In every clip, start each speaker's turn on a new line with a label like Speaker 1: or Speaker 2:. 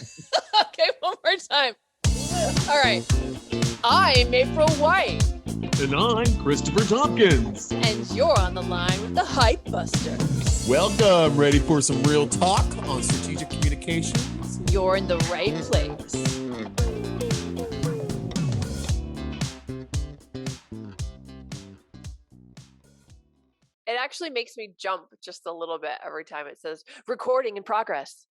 Speaker 1: Okay, one more time. All right. I'm April White.
Speaker 2: And I'm Christopher Tompkins.
Speaker 1: And you're on the line with the Hype Busters.
Speaker 2: Welcome. Ready for some real talk on strategic communications?
Speaker 1: You're in the right place. It actually makes me jump just a little bit every time it says recording in progress.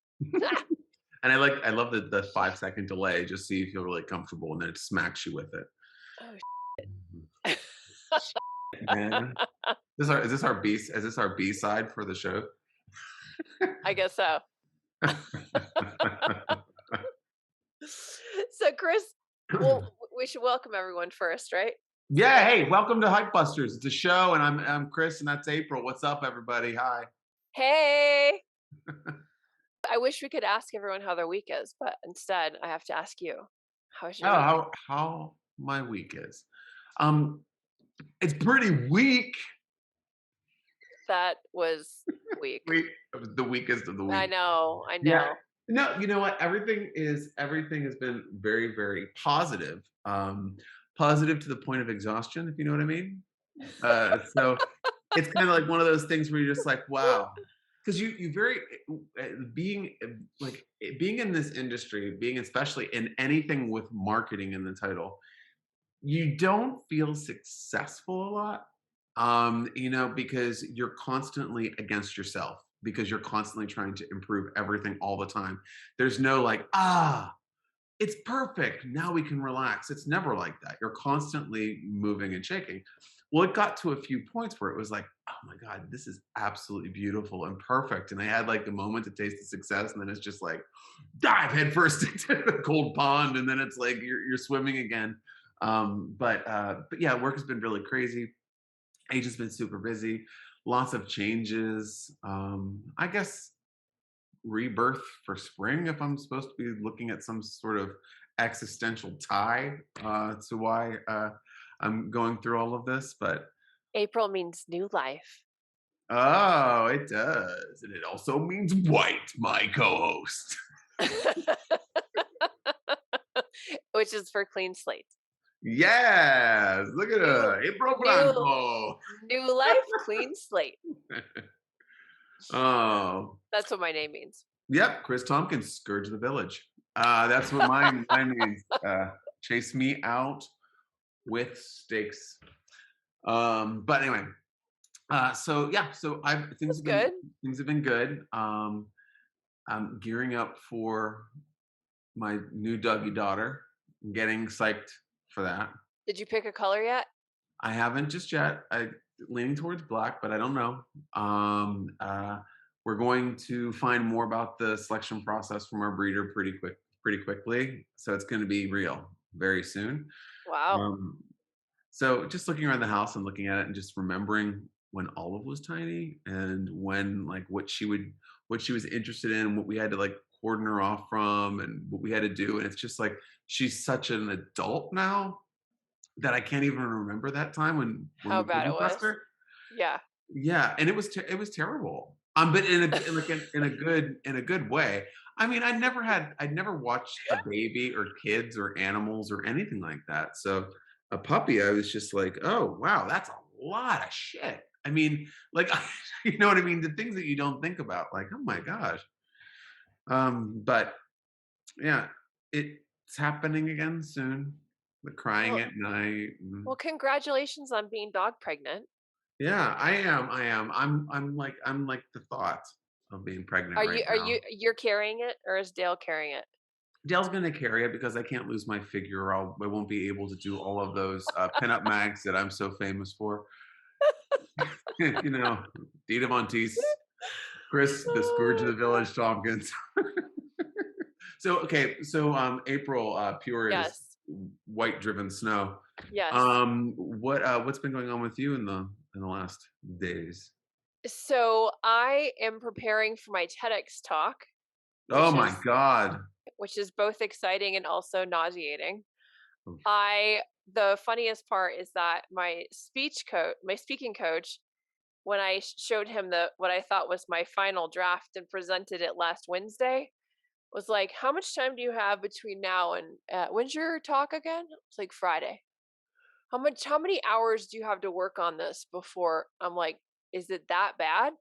Speaker 3: And I love the 5-second delay, just see if you're really comfortable, and then it smacks you with it.
Speaker 1: Oh,
Speaker 3: Man. Is this our B side for the show?
Speaker 1: I guess so. So, Chris, well, we should welcome everyone first, right?
Speaker 3: Yeah, hey, welcome to Hype Busters. It's a show, and I'm Chris, and that's April. What's up, everybody? Hi.
Speaker 1: Hey. I wish we could ask everyone how their week is, but instead I have to ask you. How's your week?
Speaker 3: How my week is. It's pretty weak.
Speaker 1: That was weak.
Speaker 3: The weakest of the week.
Speaker 1: I know.
Speaker 3: Yeah. No, you know what? Everything has been very, very positive. Positive to the point of exhaustion, if you know what I mean. So it's kind of like one of those things where you're just like, wow. Because you very being in this industry, being especially in anything with marketing in the title, you don't feel successful a lot, because you're constantly against yourself, because you're constantly trying to improve everything all the time. There's no like, it's perfect, now we can relax. It's never like that. You're constantly moving and shaking. Well, it got to a few points where it was like, oh my God, this is absolutely beautiful and perfect. And I had like a moment to taste the success, and then it's just like dive headfirst into the cold pond, and then it's like you're swimming again. But yeah, work has been really crazy. Agent's been super busy, lots of changes. I guess rebirth for spring, if I'm supposed to be looking at some sort of existential tie to why I'm going through all of this. But
Speaker 1: April means new life.
Speaker 3: oh, it does. And it also means white, my co-host.
Speaker 1: Which is for clean slate.
Speaker 3: Yes, look at her, April Blanco.
Speaker 1: New life, clean slate.
Speaker 3: Oh,
Speaker 1: that's what my name means.
Speaker 3: Yep, Chris Tompkins, Scourge of the Village. That's what mine means. Chase me out with stakes. But anyway, so things have been good. I'm gearing up for my new doggy daughter. I'm getting psyched for that.
Speaker 1: Did you pick a color yet?
Speaker 3: I haven't just yet. I'm leaning towards black, but I don't know. We're going to find more about the selection process from our breeder pretty quickly. So it's going to be real very soon.
Speaker 1: Wow.
Speaker 3: So just looking around the house and looking at it and just remembering when Olive was tiny, and when like what she was interested in, what we had to like cordon her off from, and what we had to do. And it's just like, she's such an adult now that I can't even remember that time when
Speaker 1: how bad it was.
Speaker 3: Her.
Speaker 1: Yeah,
Speaker 3: and it was terrible. But in a good way. I mean, I'd never watched a baby or kids or animals or anything like that. So a puppy, I was just like, oh wow, that's a lot of shit. I mean, like, you know what I mean? The things that you don't think about, like, oh my gosh. But yeah, it's happening again soon. The crying at night.
Speaker 1: Well, congratulations on being dog pregnant.
Speaker 3: Yeah, I am. I'm like the thought of being pregnant.
Speaker 1: You're carrying it, or is Dale carrying it?
Speaker 3: Dale's gonna carry it because I can't lose my figure. I won't be able to do all of those pinup mags that I'm so famous for. Dita Von Teese, Chris, the Scourge of the Village, Tompkins. So April, pure
Speaker 1: yes.
Speaker 3: is white driven snow.
Speaker 1: Yes.
Speaker 3: What's been going on with you in the last days?
Speaker 1: So I am preparing for my TEDx talk.
Speaker 3: Oh my God.
Speaker 1: Which is both exciting and also nauseating. The funniest part is that my speaking coach, when I showed him what I thought was my final draft and presented it last Wednesday, was like, "How much time do you have between now and when's your talk again?" It's like Friday. How many hours do you have to work on this before? I'm like, "Is it that bad?"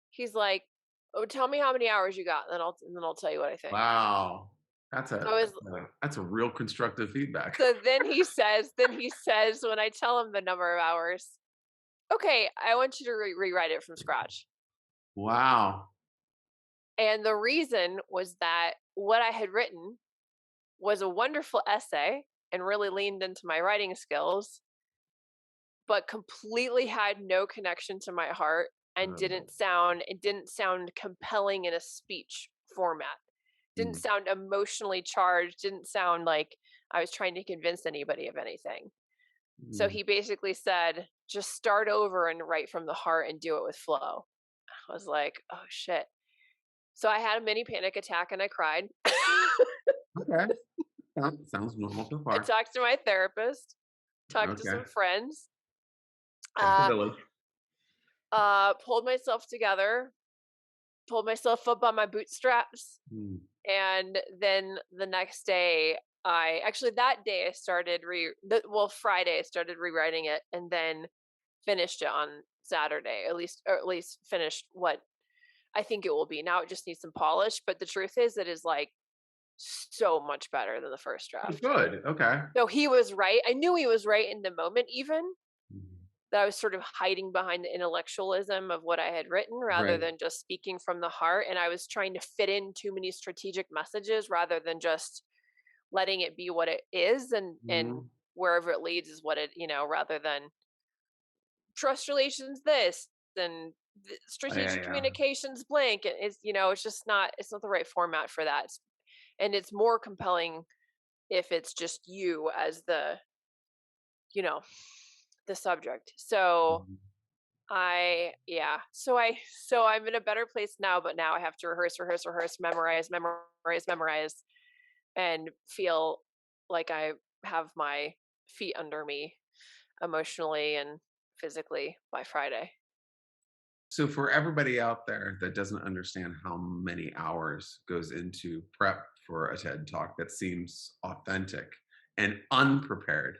Speaker 1: He's like, "Oh, tell me how many hours you got, and then I'll tell you what I think."
Speaker 3: Wow.
Speaker 1: So I was
Speaker 3: That's a real constructive feedback.
Speaker 1: so then he says when I tell him the number of hours, "Okay, I want you to rewrite it from scratch."
Speaker 3: Wow.
Speaker 1: And the reason was that what I had written was a wonderful essay and really leaned into my writing skills, but completely had no connection to my heart and
Speaker 3: Uh,
Speaker 1: it didn't sound compelling in a speech format. Didn't
Speaker 3: mm,
Speaker 1: sound emotionally charged, didn't sound like I was trying to convince anybody of anything. So
Speaker 3: mm.
Speaker 1: he basically said, "Just start over and write from the heart and do it with flow." I was like, "Oh shit." So I had a mini panic attack and I cried.
Speaker 3: Okay. Sounds normal so
Speaker 1: I
Speaker 3: far.
Speaker 1: talked to my therapist, talked to
Speaker 3: Okay.
Speaker 1: some friends,
Speaker 3: Takes a
Speaker 1: uh,
Speaker 3: village.
Speaker 1: pulled myself together, pulled myself up on my bootstraps,
Speaker 3: Mm,
Speaker 1: and then the next day, I actually that day I started Friday I started rewriting it, and then finished it on Saturday. At least finished what I think it will be. Now it just needs some polish, but the truth is, it is like so much better than the first
Speaker 3: oh,
Speaker 1: draft.
Speaker 3: good. Okay.
Speaker 1: So he was right. I knew he was right in the moment, even
Speaker 3: Mhm.
Speaker 1: that I was sort of hiding behind the intellectualism of what I had written rather
Speaker 3: Right.
Speaker 1: than just speaking from the heart. And I was trying to fit in too many strategic messages rather than just letting it be what it is, and
Speaker 3: Mhm.
Speaker 1: wherever it leads is what it, rather than trust relations this and
Speaker 3: Oh, yeah,
Speaker 1: strategic
Speaker 3: yeah.
Speaker 1: communications blank. It's not the right format for that. And it's more compelling if it's just you as you know the subject. So
Speaker 3: Mhm.
Speaker 1: I'm in a better place now, but now I have to rehearse, memorize, and feel like I have my feet under me emotionally and physically by Friday.
Speaker 3: So for everybody out there that doesn't understand how many hours goes into prep for a TED Talk that seems authentic and unprepared,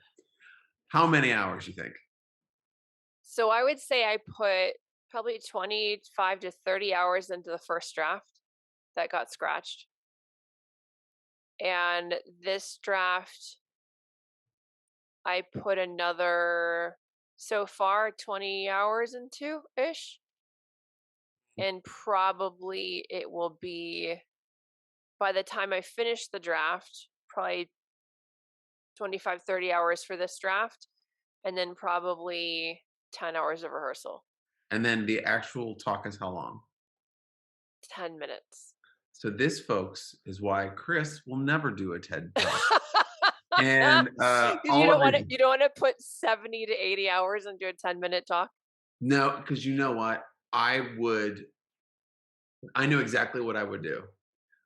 Speaker 3: how many hours you think?
Speaker 1: So I would say I put probably 25 to 30 hours into the first draft that got scratched. And this draft, I put another so far 20 hours into ish. And probably it will be by the time I finish the draft, probably 25, 30 hours for this draft, and then probably 10 hours of rehearsal.
Speaker 3: And then the actual talk is how long?
Speaker 1: 10 minutes.
Speaker 3: So this, folks, is why Chris will never do a TED Talk. And
Speaker 1: You
Speaker 3: all
Speaker 1: don't
Speaker 3: of
Speaker 1: want
Speaker 3: his
Speaker 1: to you don't want to put 70 to 80 hours into a 10-minute talk?
Speaker 3: no, because you know what? I knew exactly what I would do.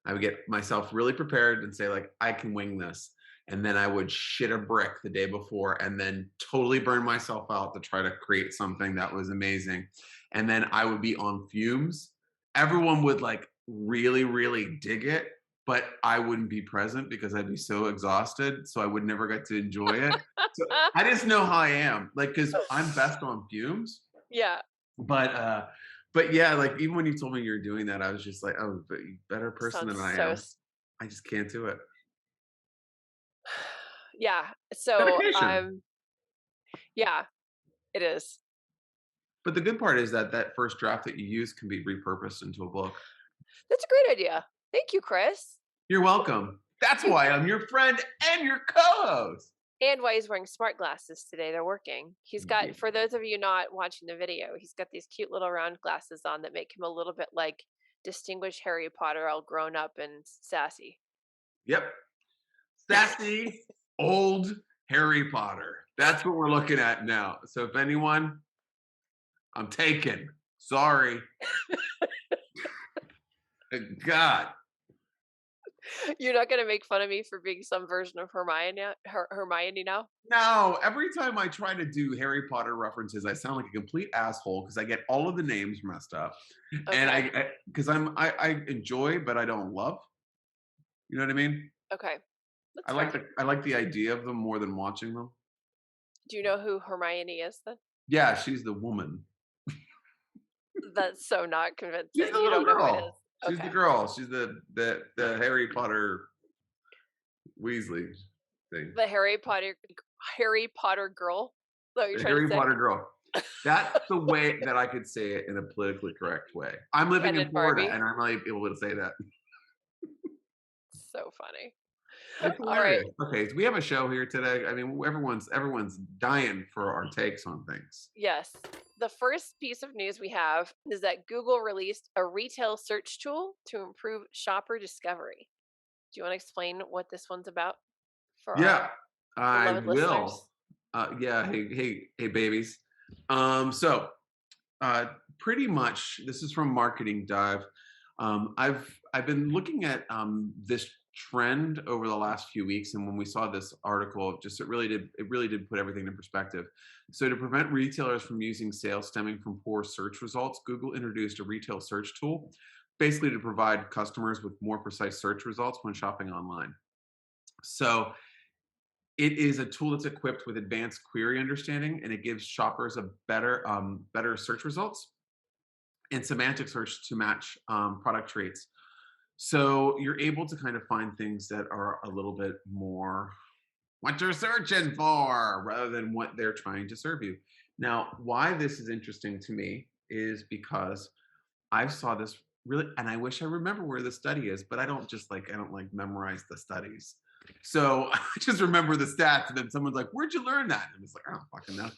Speaker 3: I would get myself really prepared and say, like, I can wing this. And then I would shit a brick the day before and then totally burn myself out to try to create something that was amazing. And then I would be on fumes. Everyone would like really, really dig it, but I wouldn't be present because I'd be so exhausted. So I would never get to enjoy it. So I just know how I am. Like, because I'm best on fumes.
Speaker 1: Yeah,
Speaker 3: But but yeah, like even when you told me you're doing that, I was just like, oh, but you better person
Speaker 1: sounds
Speaker 3: than I
Speaker 1: so
Speaker 3: am. I just can't do it.
Speaker 1: yeah. So,
Speaker 3: Dedication.
Speaker 1: yeah, it is.
Speaker 3: But the good part is that that first draft that you use can be repurposed into a book.
Speaker 1: That's a great idea. Thank you, Chris.
Speaker 3: You're welcome. That's why I'm your friend and your co-host.
Speaker 1: And why he's wearing smart glasses today, they're working. He's
Speaker 3: Yeah.
Speaker 1: got, for those of you not watching the video, he's got these cute little round glasses on that make him a little bit like distinguished Harry Potter, all grown up and sassy.
Speaker 3: Yep. Sassy old Harry Potter. That's what we're looking at now. So if anyone, I'm taken. Sorry. God.
Speaker 1: You're not gonna make fun of me for being some version of Hermione now?
Speaker 3: No, every time I try to do Harry Potter references, I sound like a complete asshole because I get all of the names messed up, and
Speaker 1: Okay.
Speaker 3: because I enjoy, but I don't love. You know what I mean?
Speaker 1: Okay, that's fair.
Speaker 3: I like the idea of them more than watching them.
Speaker 1: Do you know who Hermione is then?
Speaker 3: Yeah, she's the woman.
Speaker 1: That's so not
Speaker 3: She's
Speaker 1: convincing.
Speaker 3: the
Speaker 1: You
Speaker 3: little
Speaker 1: don't know who it is.
Speaker 3: girl. She's the
Speaker 1: Okay.
Speaker 3: girl. She's the Harry Potter Weasley thing.
Speaker 1: The Harry Potter girl? Is that what you're
Speaker 3: The
Speaker 1: trying to
Speaker 3: Harry
Speaker 1: say?
Speaker 3: Potter girl. That's the way that I could say it in a politically correct way. I'm living
Speaker 1: Ken
Speaker 3: in
Speaker 1: and
Speaker 3: Florida,
Speaker 1: Barbie?
Speaker 3: and I'm really able to say that.
Speaker 1: So funny.
Speaker 3: It's
Speaker 1: All right.
Speaker 3: hilarious. Okay, so we have a show here today. I mean, everyone's dying for our takes on things.
Speaker 1: Yes. The first piece of news we have is that Google released a retail search tool to improve shopper discovery. Do you want to explain what this one's about for
Speaker 3: Yeah,
Speaker 1: our
Speaker 3: I
Speaker 1: beloved
Speaker 3: will.
Speaker 1: listeners?
Speaker 3: Yeah, hey, babies. So pretty much, this is from Marketing Dive. I've been looking at this trend over the last few weeks, and when we saw this article, it really did put everything in perspective. So to prevent retailers from using sales stemming from poor search results, Google introduced a retail search tool, basically to provide customers with more precise search results when shopping online. So it is a tool that's equipped with advanced query understanding, and it gives shoppers a better search results and semantic search to match product traits. So you're able to kind of find things that are a little bit more what you're searching for rather than what they're trying to serve you. Now, why this is interesting to me is because I saw this really, and I wish I remember where the study is, but I don't like memorize the studies. So I just remember the stats, and then someone's like, "Where'd you learn that?" And it's like, "I don't fucking know."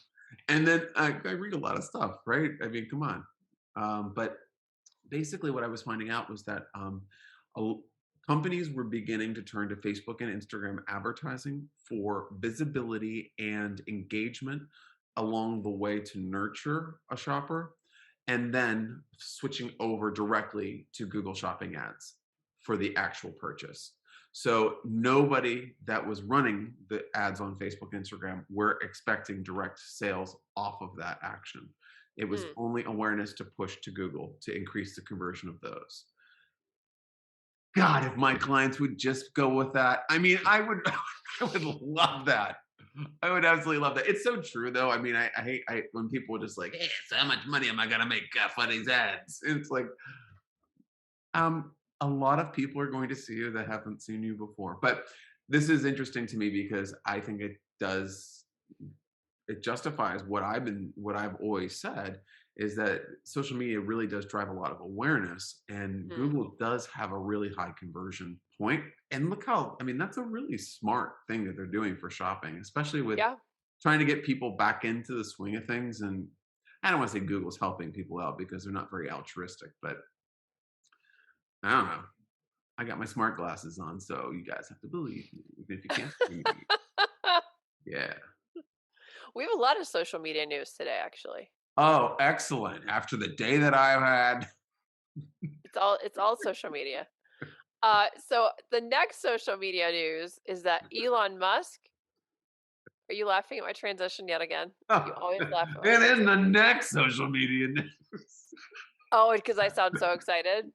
Speaker 3: And then I read a lot of stuff, right? I mean, come on. But basically, what I was finding out was that a- companies were beginning to turn to Facebook and Instagram advertising for visibility and engagement along the way to nurture a shopper, and then switching over directly to Google Shopping ads for the actual purchase. So nobody that was running the ads on Facebook, Instagram were expecting direct sales off of that action. It was
Speaker 1: Hmm.
Speaker 3: only awareness to push to Google to increase the conversion of those. God, if my clients would just go with that. I mean, I would I would love that. I would absolutely love that. It's so true though. I mean, I hate when people are just like, "Hey, so how much money am I gonna make for these ads?" It's like, a lot of people are going to see you that haven't seen you before. But this is interesting to me because I think it justifies what I've always said is that social media really does drive a lot of awareness, and
Speaker 1: Hmm.
Speaker 3: Google does have a really high conversion point. And look how, I mean, that's a really smart thing that they're doing for shopping, especially with
Speaker 1: Yeah.
Speaker 3: trying to get people back into the swing of things. And I don't want to say Google's helping people out because they're not very altruistic, but I don't know. I got my smart glasses on, so you guys have to believe me, even if you can't see me. Yeah.
Speaker 1: We have a lot of social media news today, actually.
Speaker 3: Oh, excellent. After the day that I've had.
Speaker 1: It's all social media. So the next social media news is that Elon Musk. Are you laughing at my transition yet again? You
Speaker 3: Oh,
Speaker 1: always laugh at my
Speaker 3: and in the
Speaker 1: transition.
Speaker 3: next social media news.
Speaker 1: Oh, because I sound so excited.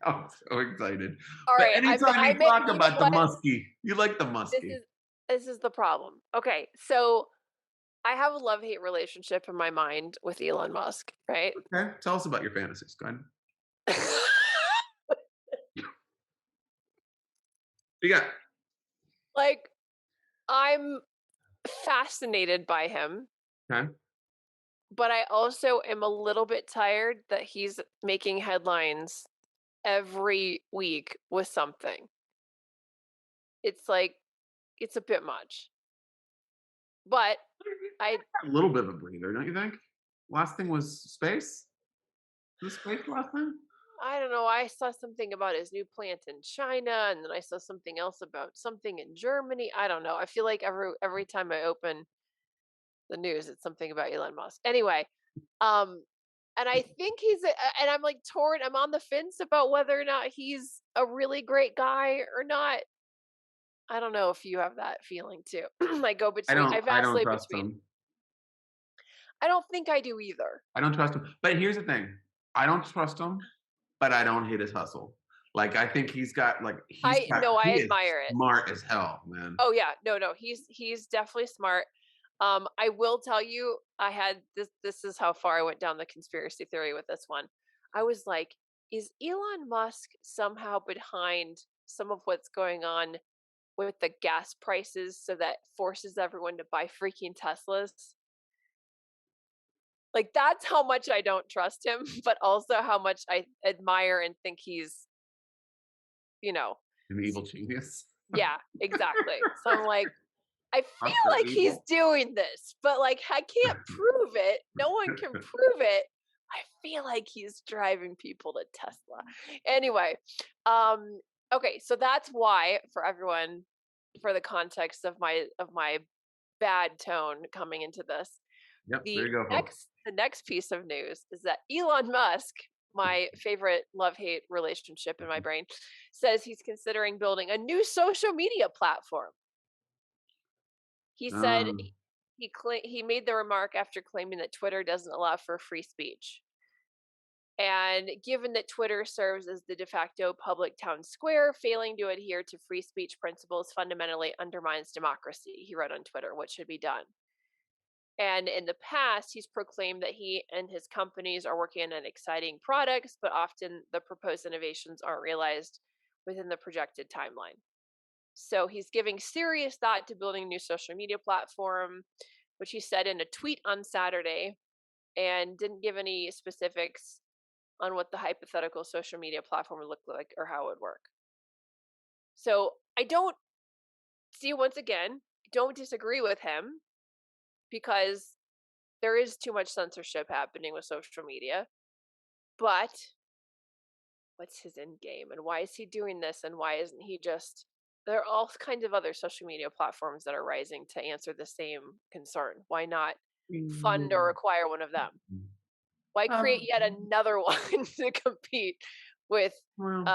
Speaker 3: I'm so excited.
Speaker 1: All
Speaker 3: But
Speaker 1: right,
Speaker 3: anytime you talk
Speaker 1: you know
Speaker 3: about the
Speaker 1: what?
Speaker 3: muskie, you like the
Speaker 1: This
Speaker 3: muskie.
Speaker 1: is this is the problem. Okay, so I have a love-hate relationship in my mind with Elon Musk, right?
Speaker 3: Okay. Tell us about your fantasies. Go ahead. You got
Speaker 1: Like, I'm fascinated by him,
Speaker 3: okay.
Speaker 1: but I also am a little bit tired that he's making headlines every week with something. It's like it's a bit much. But I
Speaker 3: A little bit of a breather, don't you think? Last thing was space. Was space last thing?
Speaker 1: I don't know, I saw something about his new plant in China, and then I saw something else about something in Germany. I don't know. I feel like every time I open the news, it's something about Elon Musk. Anyway, um, and I think and I'm like torn. I'm on the fence about whether or not he's a really great guy or not. I don't know if you have that feeling too. I go between. I
Speaker 3: I don't
Speaker 1: vacillate
Speaker 3: trust
Speaker 1: between.
Speaker 3: them.
Speaker 1: I don't think I do either.
Speaker 3: I don't trust him. But here's the thing. I don't trust him, but I don't hate his hustle. Like I think he's got like
Speaker 1: I
Speaker 3: he is
Speaker 1: admire it.
Speaker 3: smart as hell, man.
Speaker 1: Oh yeah, no, he's definitely smart. I will tell you, I had this. This is how far I went down the conspiracy theory with this one. I was like, is Elon Musk somehow behind some of what's going on with the gas prices, so that forces everyone to buy freaking Teslas? Like that's how much I don't trust him, but also how much I admire and think he's, you know,
Speaker 3: An
Speaker 1: s-
Speaker 3: evil genius.
Speaker 1: yeah, exactly. So I'm like, I feel
Speaker 3: Dr.
Speaker 1: like he's
Speaker 3: Evil.
Speaker 1: doing this, but like I can't prove it. No one can prove it. I feel like he's driving people to Tesla. Anyway, um okay, so that's why, for everyone, for the context of my bad tone coming into this,
Speaker 3: Yep, there you go, folks.
Speaker 1: the next piece of news is that Elon Musk, my favorite love-hate relationship in my brain, says he's considering building a new social media platform. He said
Speaker 3: Um,
Speaker 1: he made the remark after claiming that Twitter doesn't allow for free speech. And given that Twitter serves as the de facto public town square, failing to adhere to free speech principles fundamentally undermines democracy, he wrote on Twitter. What should be done? And in the past, he's proclaimed that he and his companies are working on exciting products, but often the proposed innovations aren't realized within the projected timeline. So he's giving serious thought to building a new social media platform, which he said in a tweet on Saturday, and didn't give any specifics on what the hypothetical social media platform would look like or how it would work. So I don't see, once again, don't disagree with him, because there is too much censorship happening with social media. But what's his end game, and why is he doing this, and why isn't he just, there are all kinds of other social media platforms that are rising to answer the same concern. Why not fund or acquire one of them? Why create
Speaker 3: um,
Speaker 1: yet another one to compete with
Speaker 3: well,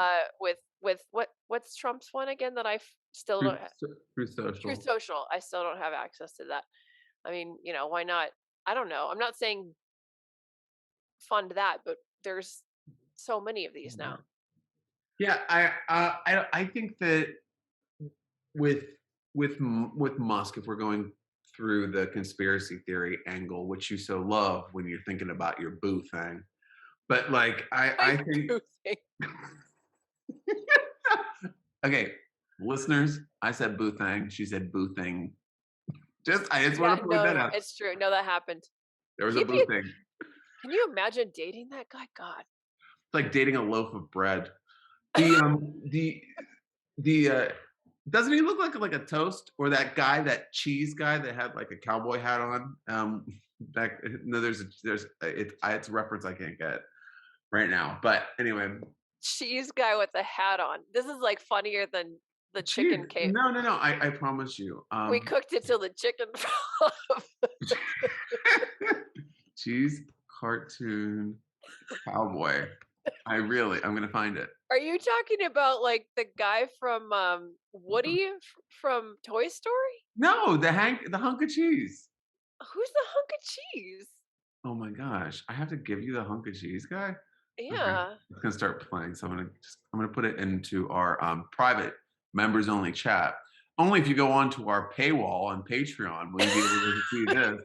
Speaker 1: what's Trump's one again that still don't
Speaker 3: Truth,
Speaker 1: have?
Speaker 3: Truth
Speaker 1: Truth
Speaker 3: Social.
Speaker 1: Social. I still don't have access to that. I mean, why not? I don't know. I'm not saying fund that, but there's so many of these now.
Speaker 3: Yeah, I think that with with Musk, if we're going through the conspiracy theory angle, which you so love when you're thinking about your boo thing, but like
Speaker 1: I
Speaker 3: I think
Speaker 1: do think.
Speaker 3: okay, listeners, I said boo thing, she said boo thing. I just want
Speaker 1: Yeah,
Speaker 3: to point
Speaker 1: no,
Speaker 3: that
Speaker 1: no,
Speaker 3: out.
Speaker 1: it's true. No, that happened.
Speaker 3: There was a
Speaker 1: He'd
Speaker 3: boo
Speaker 1: be.
Speaker 3: thing.
Speaker 1: Can you imagine dating that guy? God.
Speaker 3: It's like dating a loaf of bread. The doesn't he look like a toast, or that guy, that cheese guy that had like a cowboy hat on? Back no, it's a reference I can't get right now. But anyway,
Speaker 1: Cheese guy with a hat on. This is like funnier than the
Speaker 3: cheese.
Speaker 1: chicken cake.
Speaker 3: No. I promise you.
Speaker 1: We cooked it till the chicken fell off.
Speaker 3: Cheese cartoon cowboy. I'm gonna find it.
Speaker 1: Are you talking about like the guy from Woody from Toy Story?
Speaker 3: No, the hunk of cheese.
Speaker 1: Who's the hunk of cheese?
Speaker 3: Oh my gosh, I have to give you the hunk of cheese guy? Okay.
Speaker 1: Yeah.
Speaker 3: It's gonna start playing. So I'm gonna put it into our private members only chat. Only if you go onto our paywall on Patreon will you be able to see this.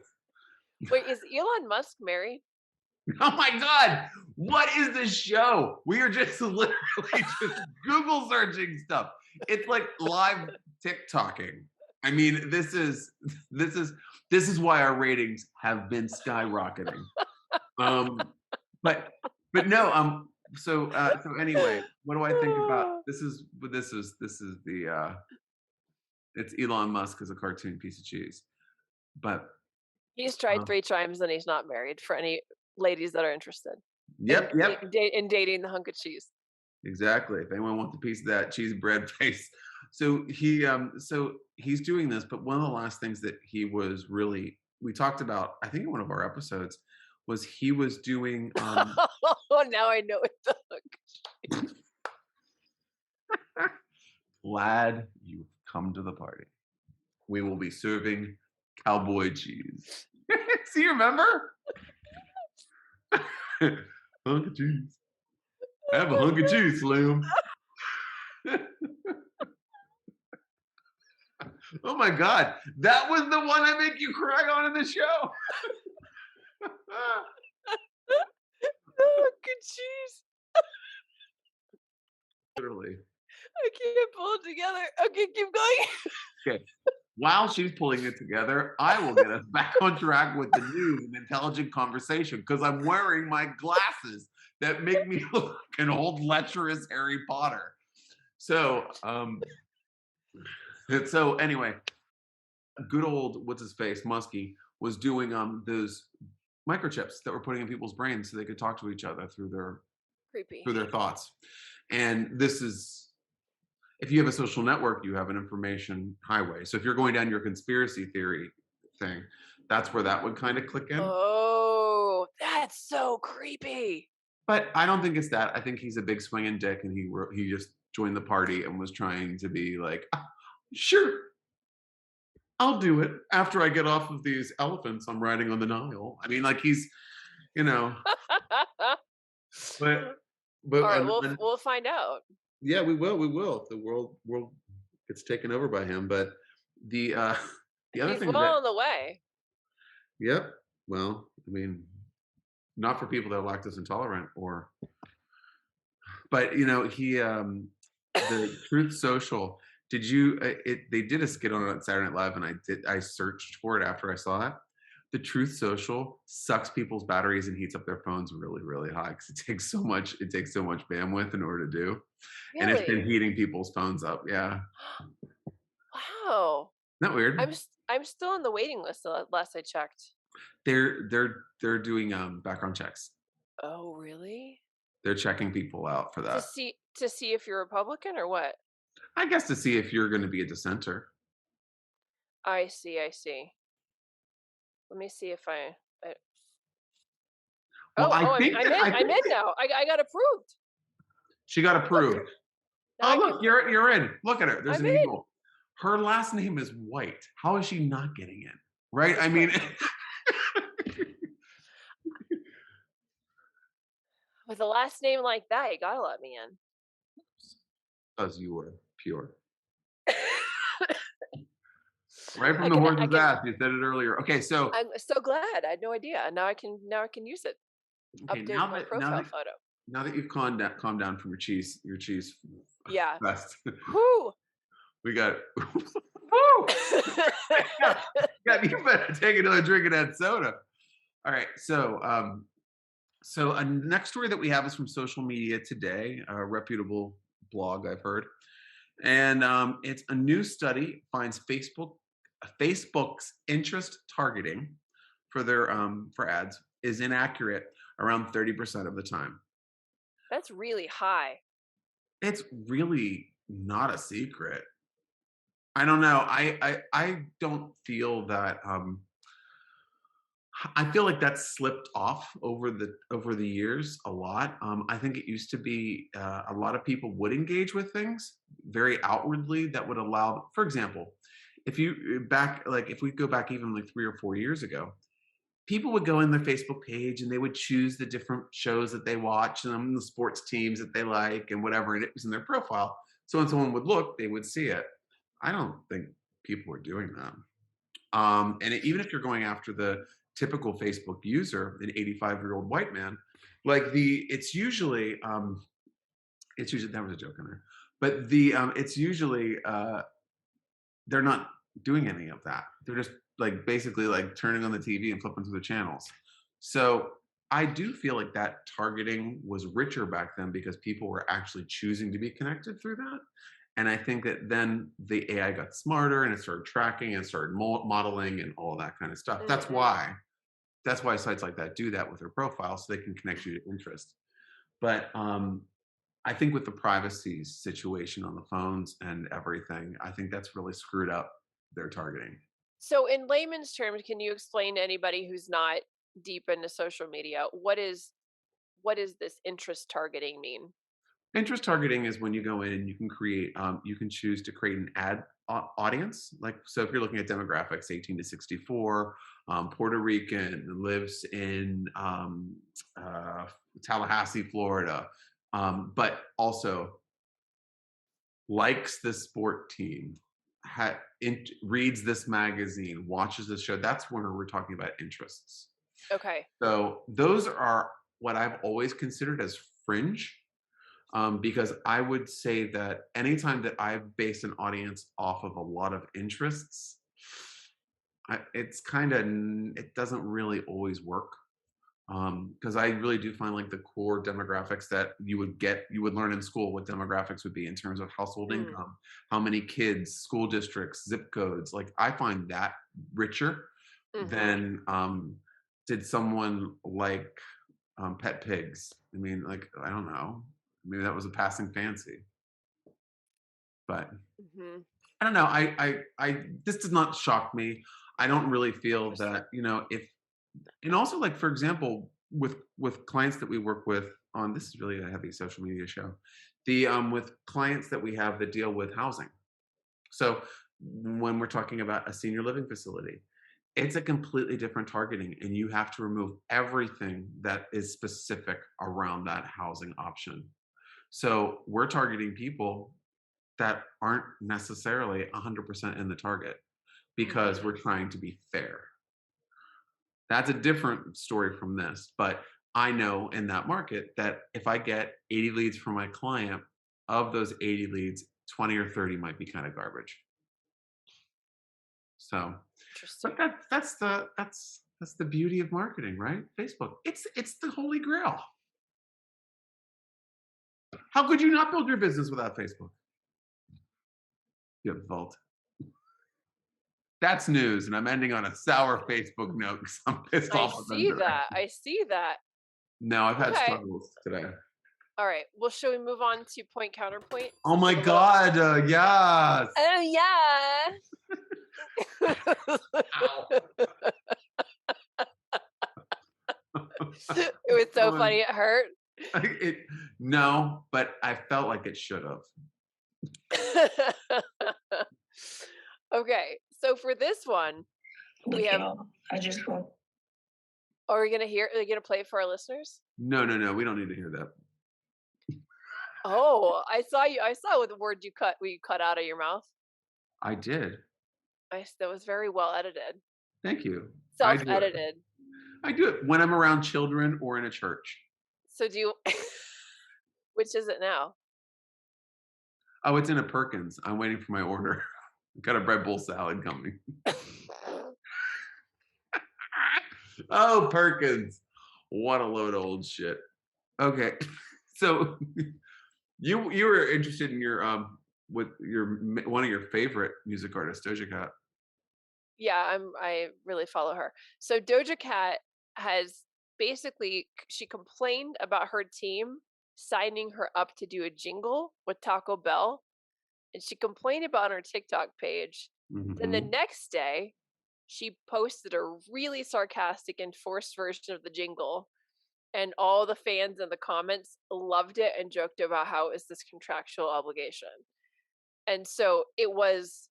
Speaker 1: Wait, is Elon Musk married?
Speaker 3: Oh my god! What is this show? We are just literally just Google searching stuff. It's like live TikToking. I mean, this is why our ratings have been skyrocketing. Um, but no, so anyway, what do I think about this is the it's Elon Musk as a cartoon piece of cheese. But
Speaker 1: He's tried
Speaker 3: uh,
Speaker 1: 3 times and he's not married, for any ladies that are interested
Speaker 3: yep,
Speaker 1: in dating the hunk of cheese.
Speaker 3: exactly. If anyone wants a piece of that cheese bread face. So he's doing this, but one of the last things that he was really, we talked about, I think in one of our episodes, was he was doing
Speaker 1: Oh, now I know it's the hunk.
Speaker 3: glad you've come to the party. We will be serving cowboy cheese. See, remember? Hunk of cheese. I have a hunk of cheese, Slim. Oh my God. That was the one I make you cry on in the show.
Speaker 1: Oh, good jeez.
Speaker 3: Literally.
Speaker 1: I can't pull it together. Okay, keep going.
Speaker 3: Okay. While she's pulling it together, I will get us back on track with the news and intelligent conversation because I'm wearing my glasses that make me look like an old lecherous Harry Potter. So, so anyway, good old what's his face, Muskie, was doing those microchips that were putting in people's brains so they could talk to each other
Speaker 1: Creepy.
Speaker 3: through their thoughts. And this is if you have a social network, you have an information highway. So if you're going down your conspiracy theory thing, that's where that would kind of click in.
Speaker 1: Oh, that's so creepy.
Speaker 3: But I don't think it's that. I think he's a big swinging dick, and he just joined the party and was trying to be like, "Ah, sure, I'll do it after I get off of these elephants I'm riding on the Nile." I mean, like he's, you know, but
Speaker 1: All right,
Speaker 3: and
Speaker 1: we'll find out.
Speaker 3: yeah, we will, we will. The world gets taken over by him, but the the other
Speaker 1: He's
Speaker 3: thing
Speaker 1: well
Speaker 3: that
Speaker 1: on the way.
Speaker 3: yep. Well, I mean, not for people that are lactose intolerant or but he the Truth Social. Did you they did a skit on it on Saturday Night Live and I searched for it after I saw it. The Truth Social sucks people's batteries and heats up their phones really, really high because it takes so much bandwidth in order to do. And it's been
Speaker 1: Really?
Speaker 3: heating people's phones up. Yeah.
Speaker 1: Wow.
Speaker 3: Isn't that weird?
Speaker 1: I'm still on the waiting list last I checked.
Speaker 3: They're doing background checks.
Speaker 1: Oh, really?
Speaker 3: They're checking people out for
Speaker 1: To
Speaker 3: that.
Speaker 1: see if you're Republican or what?
Speaker 3: I guess to see if you're going to be a dissenter.
Speaker 1: I see, I see. Let me see if I
Speaker 3: Well,
Speaker 1: oh,
Speaker 3: I
Speaker 1: I'm
Speaker 3: think
Speaker 1: in now. I got approved.
Speaker 3: she got
Speaker 1: Look,
Speaker 3: approved.
Speaker 1: now
Speaker 3: Oh,
Speaker 1: I can
Speaker 3: look, you're in. Look at her. There's
Speaker 1: I'm
Speaker 3: an
Speaker 1: in.
Speaker 3: eagle. Her last name is White. How is she not getting in? Right?
Speaker 1: Good
Speaker 3: I mean,
Speaker 1: question. With a last name like that, you gotta let me in.
Speaker 3: because you were pure. Right from
Speaker 1: I
Speaker 3: the
Speaker 1: can
Speaker 3: horse's ass. You said it earlier. Okay, so
Speaker 1: I'm so glad. I had no idea. Now I can use it.
Speaker 3: okay,
Speaker 1: Update my profile photo.
Speaker 3: now that you've calmed down from your cheese
Speaker 1: Yeah.
Speaker 3: fest,
Speaker 1: Whoo!
Speaker 3: we got. Woo! Yeah, you better take another drink of that soda. All right, so a next story that we have is from social media today, a reputable blog I've heard, and it's a new study finds Facebook's interest targeting for ads is inaccurate around 30% of the time.
Speaker 1: That's really high.
Speaker 3: It's really not a secret. I don't know. I don't feel that I feel like that's slipped off over the years a lot. I think it used to be a lot of people would engage with things very outwardly that would allow, for example, if we go back even like 3 or 4 years ago, people would go in their Facebook page and they would choose the different shows that they watch and the sports teams that they like and whatever, and it was in their profile. So when someone would look, they would see it. I don't think people are doing that. Even if you're going after the typical Facebook user, an 85-year-old white man, like it's usually that was a joke in there, but it's usually they're not doing any of that. They're just like basically like turning on the TV and flipping through the channels. So I do feel like that targeting was richer back then because people were actually choosing to be connected through that. And I think that then the AI got smarter and it started tracking and started modeling and all that kind of stuff.
Speaker 1: Mm-hmm.
Speaker 3: That's why sites like that do that with their profile so they can connect you to interest. But I think with the privacy situation on the phones and everything, I think that's really screwed up their targeting.
Speaker 1: So, in layman's terms, can you explain to anybody who's not deep into social media what is this interest targeting mean?
Speaker 3: Interest targeting is when you go in and you can choose to create an ad audience. Like, so if you're looking at demographics, 18 to 64, Puerto Rican, lives in Tallahassee, Florida, but also likes the sport team, reads this magazine, watches this show. That's when we're talking about interests.
Speaker 1: Okay.
Speaker 3: So those are what I've always considered as fringe, because I would say that anytime that I've based an audience off of a lot of interests, it's kind of it doesn't really always work. Because I really do find like the core demographics that you would learn in school what demographics would be in terms of household
Speaker 1: Mm.
Speaker 3: income, how many kids, school districts, zip codes. Like I find that richer
Speaker 1: Mm-hmm.
Speaker 3: than did someone like pet pigs. I mean, like I don't know, maybe that was a passing fancy, but
Speaker 1: Mm-hmm.
Speaker 3: I don't know. This does not shock me. I don't really feel
Speaker 1: Interesting.
Speaker 3: that if and also like for example with clients that we work with on this is really a heavy social media show, the with clients that we have that deal with housing. So when we're talking about a senior living facility, it's a completely different targeting and you have to remove everything that is specific around that housing option. So we're targeting people that aren't necessarily 100% in the target because
Speaker 1: Mm-hmm.
Speaker 3: we're trying to be fair. That's a different story from this, but I know in that market that if I get 80 leads from my client, of those 80 leads, 20 or 30 might be kind of garbage. So, but
Speaker 1: Interesting.
Speaker 3: that's the beauty of marketing, right? Facebook. It's the holy grail. How could you not build your business without Facebook? You have vault. That's news, and I'm ending on a sour Facebook note because I'm pissed
Speaker 1: I
Speaker 3: off with them
Speaker 1: see
Speaker 3: today.
Speaker 1: that. I see that.
Speaker 3: No, I've had
Speaker 1: Okay.
Speaker 3: struggles today.
Speaker 1: All right. Well, shall we move on to point counterpoint?
Speaker 3: Oh my
Speaker 1: Something a little.
Speaker 3: god, yes.
Speaker 1: Oh yeah.
Speaker 3: Ow.
Speaker 1: It was so
Speaker 3: Um,
Speaker 1: funny. It hurt.
Speaker 3: it no, but I felt like it should have.
Speaker 1: Okay. So for this one, we
Speaker 4: Look,
Speaker 1: have.
Speaker 4: y'all, I just want
Speaker 1: Are we gonna hear? Are we gonna play it for our listeners?
Speaker 3: No, no, no. We don't need to hear that.
Speaker 1: Oh, I saw you. I saw what the word you cut. We cut out of your mouth.
Speaker 3: I did.
Speaker 1: That was very well edited.
Speaker 3: Thank you. I do it.
Speaker 1: Self-edited.
Speaker 3: I do it when I'm around children or in a church.
Speaker 1: So do you? Which is it now?
Speaker 3: Oh, it's in a Perkins. I'm waiting for my order. Got a bread bowl salad coming. Oh, Perkins. What a load of old shit. Okay. So you were interested in your with your one of your favorite music artists, Doja Cat.
Speaker 1: Yeah, I really follow her. So Doja Cat has basically she complained about her team signing her up to do a jingle with Taco Bell, and she complained about it on her TikTok page. Then the
Speaker 3: Mm-hmm.
Speaker 1: next day, she posted a really sarcastic and forced version of the jingle, and all the fans in the comments loved it and joked about how it's this contractual obligation. And so it was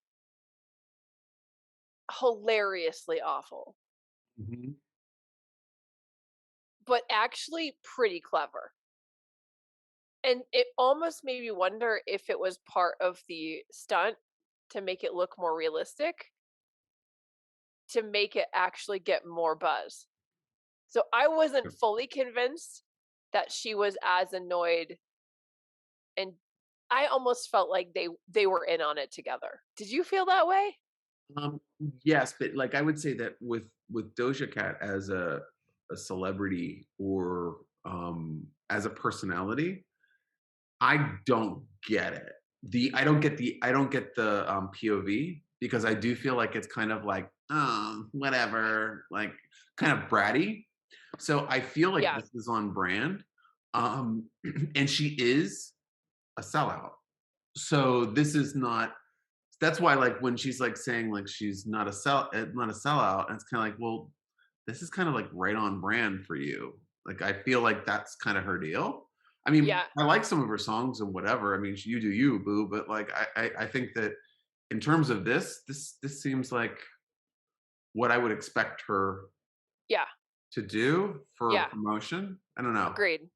Speaker 1: hilariously awful,
Speaker 3: Mm-hmm.
Speaker 1: but actually pretty clever. And it almost made me wonder if it was part of the stunt to make it look more realistic, to make it actually get more buzz. So I wasn't fully convinced that she was as annoyed, and I almost felt like they were in on it together. Did you feel that way?
Speaker 3: Um, yes, but like I would say that with Doja Cat as a celebrity or as a personality, I don't get it. I don't get the POV because I do feel like it's kind of like oh whatever, like kind of bratty. So I feel like
Speaker 1: Yeah.
Speaker 3: this is on brand, and she is a sellout. So this is not that's why like when she's like saying like she's not a sellout, and it's kind of like, well, this is kind of like right on brand for you. Like I feel like that's kind of her deal. I mean,
Speaker 1: Yeah.
Speaker 3: I like some of her songs and whatever. I mean, you do you, boo. But like I think that in terms of this seems like what I would expect her
Speaker 1: Yeah.
Speaker 3: to do for
Speaker 1: Yeah.
Speaker 3: promotion. I don't know.
Speaker 1: Agreed.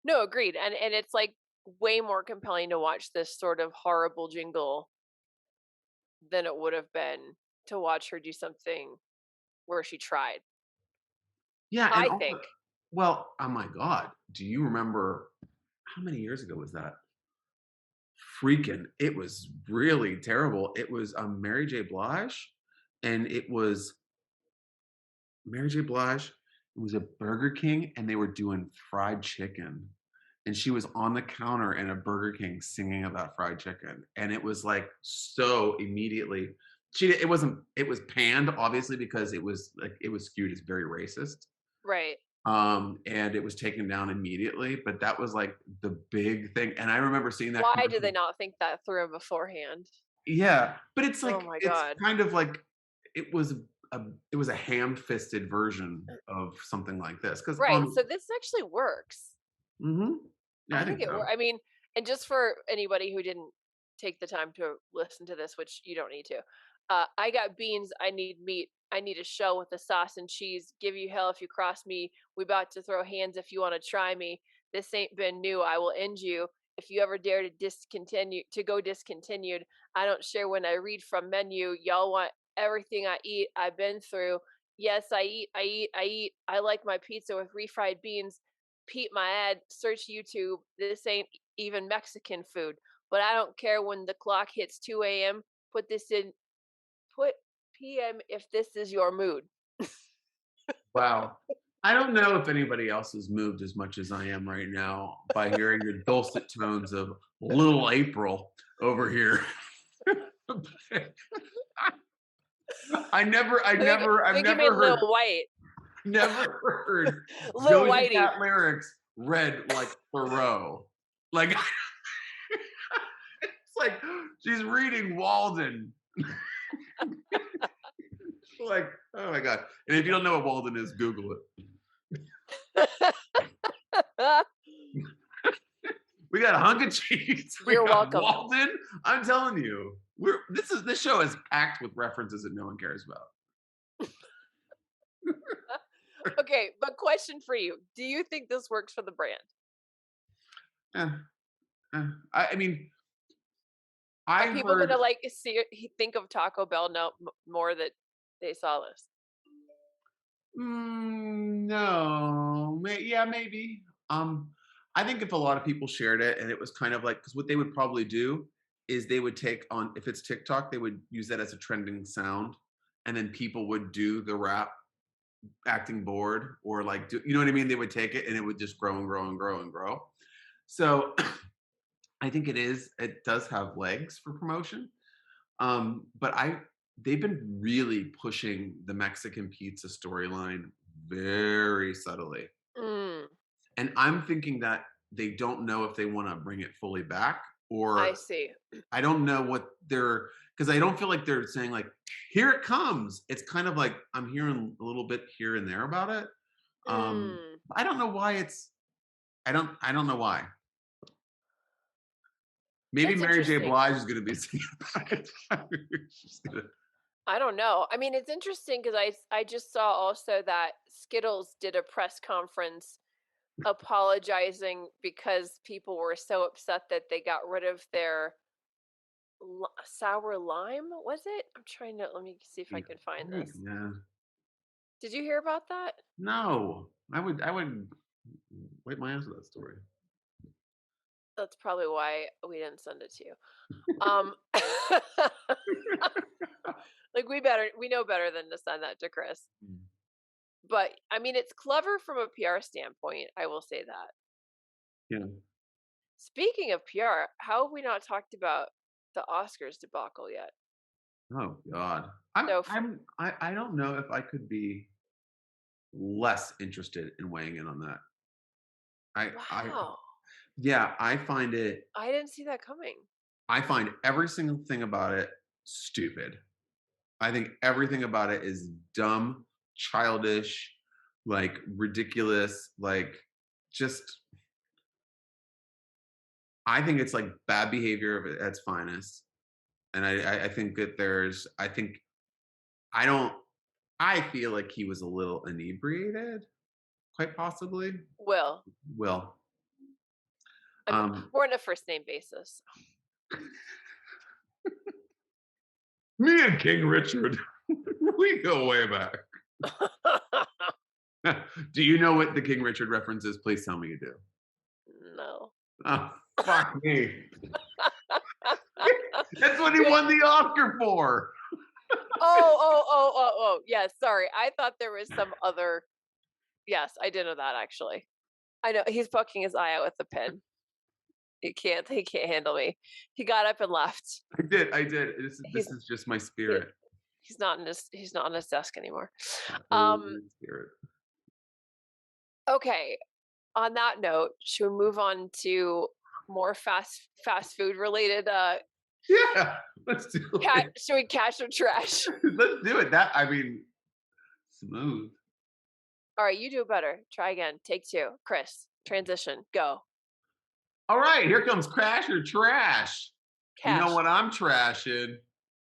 Speaker 1: No, agreed. And it's like way more compelling to watch this sort of horrible jingle than it would have been to watch her do something where she tried.
Speaker 3: Yeah, and
Speaker 1: I
Speaker 3: also,
Speaker 1: think.
Speaker 3: well, oh my god, do you remember how many years ago was that? Freaking, it was really terrible. It was, Mary J. Blige, and it was Mary J. Blige, it was a Burger King, and they were doing fried chicken, and she was on the counter in a Burger King singing about fried chicken, and it was, like, so immediately it wasn't, it was panned, obviously, because it was, like, it was skewed as very racist,
Speaker 1: Right.
Speaker 3: and it was taken down immediately, but that was, like, the big thing, and I remember seeing that
Speaker 1: Why did they
Speaker 3: commercial.
Speaker 1: not think that through beforehand?
Speaker 3: Yeah, but it's
Speaker 1: Oh
Speaker 3: like
Speaker 1: my
Speaker 3: it's
Speaker 1: god.
Speaker 3: kind of like it was it was a ham-fisted version of something like this. Because
Speaker 1: Right,
Speaker 3: on
Speaker 1: so this actually works.
Speaker 3: Mhm. Yeah, I
Speaker 1: I
Speaker 3: think
Speaker 1: think
Speaker 3: so.
Speaker 1: I mean, and just for anybody who didn't take the time to listen to this, which you don't need to, I got beans. I need meat. I need a shell with the sauce and cheese. Give you hell if you cross me. We about to throw hands if you want to try me. This ain't been new. I will end you if you ever dare to discontinue to go discontinued. I don't share when I read from menu. Y'all want everything I eat. I've been through. Yes, I eat. I eat. I eat. I like my pizza with refried beans. Peep my ad, search YouTube. This ain't even Mexican food. But I don't care when the clock hits 2 a.m. Put this in, put PM if this is your mood.
Speaker 3: Wow. I don't know if anybody else is moved as much as I am right now by hearing the dulcet tones of Little April over here. I've
Speaker 1: I think you mean
Speaker 3: never
Speaker 1: Lil
Speaker 3: heard
Speaker 1: White.
Speaker 3: never heard
Speaker 1: Lil
Speaker 3: Doja
Speaker 1: Whitey.
Speaker 3: Cat lyrics read like Thoreau. Like it's like she's reading Walden. Like, oh my god! And if you don't know what Walden is, Google it. We got a hunk of cheese. We
Speaker 1: You're
Speaker 3: got
Speaker 1: welcome.
Speaker 3: Walden. I'm telling you, this show is packed with references that no one cares about.
Speaker 1: Okay, but question for you. Do you think this works for the brand?
Speaker 3: Eh, I mean,
Speaker 1: Are
Speaker 3: I
Speaker 1: people gonna
Speaker 3: heard.
Speaker 1: like think of Taco Bell now more that they saw this?
Speaker 3: No, yeah, maybe. I think if a lot of people shared it and it was kind of like, because what they would probably do is they would take on, if it's TikTok, they would use that as a trending sound, and then people would do the rap acting bored or like do, you know what I mean? They would take it and it would just grow and grow and grow and grow. So I think it does have legs for promotion. But they've been really pushing the Mexican pizza storyline very subtly.
Speaker 1: Mm,
Speaker 3: And I'm thinking that they don't know if they want to bring it fully back,
Speaker 1: I
Speaker 3: or
Speaker 1: see.
Speaker 3: I don't know what they're, because I don't feel like they're saying like, here it comes. It's kind of like I'm hearing a little bit here and there about it.
Speaker 1: Mm.
Speaker 3: I don't know why it's I don't know why. Maybe
Speaker 1: That's
Speaker 3: Mary J.
Speaker 1: interesting.
Speaker 3: Blige is gonna be singing about it. She's gonna,
Speaker 1: I don't know. I mean, it's interesting because I just saw also that Skittles did a press conference apologizing because people were so upset that they got rid of their sour lime. Was it? I'm trying to let me see if I can find this.
Speaker 3: yeah.
Speaker 1: Did you hear about that?
Speaker 3: No, I would wipe my ass with that story.
Speaker 1: That's probably why we didn't send it to you. Like we know better than to send that to Chris.
Speaker 3: Mm.
Speaker 1: But I mean, it's clever from a PR standpoint. I will say that.
Speaker 3: Yeah.
Speaker 1: Speaking of PR, how have we not talked about the Oscars debacle yet?
Speaker 3: Oh God.
Speaker 1: So,
Speaker 3: I don't know if I could be less interested in weighing in on that. I
Speaker 1: wow,
Speaker 3: yeah, I find it
Speaker 1: I didn't see that coming.
Speaker 3: I find every single thing about it stupid. I think everything about it is dumb, childish, like ridiculous, like just I think it's like bad behavior at its finest. And I think that I think I don't I feel like he was a little inebriated, quite possibly.
Speaker 1: Will,
Speaker 3: Well,
Speaker 1: I mean,
Speaker 3: um,
Speaker 1: we're on a first name basis.
Speaker 3: Me and King Richard, we go way back. Do you know what the King Richard reference is? Please tell me you do.
Speaker 1: No.
Speaker 3: Oh, fuck me. That's what he
Speaker 1: Wait.
Speaker 3: won the Oscar for.
Speaker 1: Oh. Yes, sorry. I thought there was some other. Yes, I did know that actually. I know he's poking his eye out with the pen. He can't handle me. He got up and left.
Speaker 3: I did. This
Speaker 1: He's
Speaker 3: is just my
Speaker 1: he,
Speaker 3: spirit.
Speaker 1: he's not on his desk anymore.
Speaker 3: My
Speaker 1: Um
Speaker 3: own spirit.
Speaker 1: okay. On that note, should we move on to more fast food related
Speaker 3: Yeah, let's do it.
Speaker 1: should we cash or trash?
Speaker 3: Let's do it. That I mean, smooth.
Speaker 1: All right, you do it better. Try again. Take two. Chris, transition. Go.
Speaker 3: All right, here comes crash or trash. You know
Speaker 1: Cash,
Speaker 3: what I'm trashing?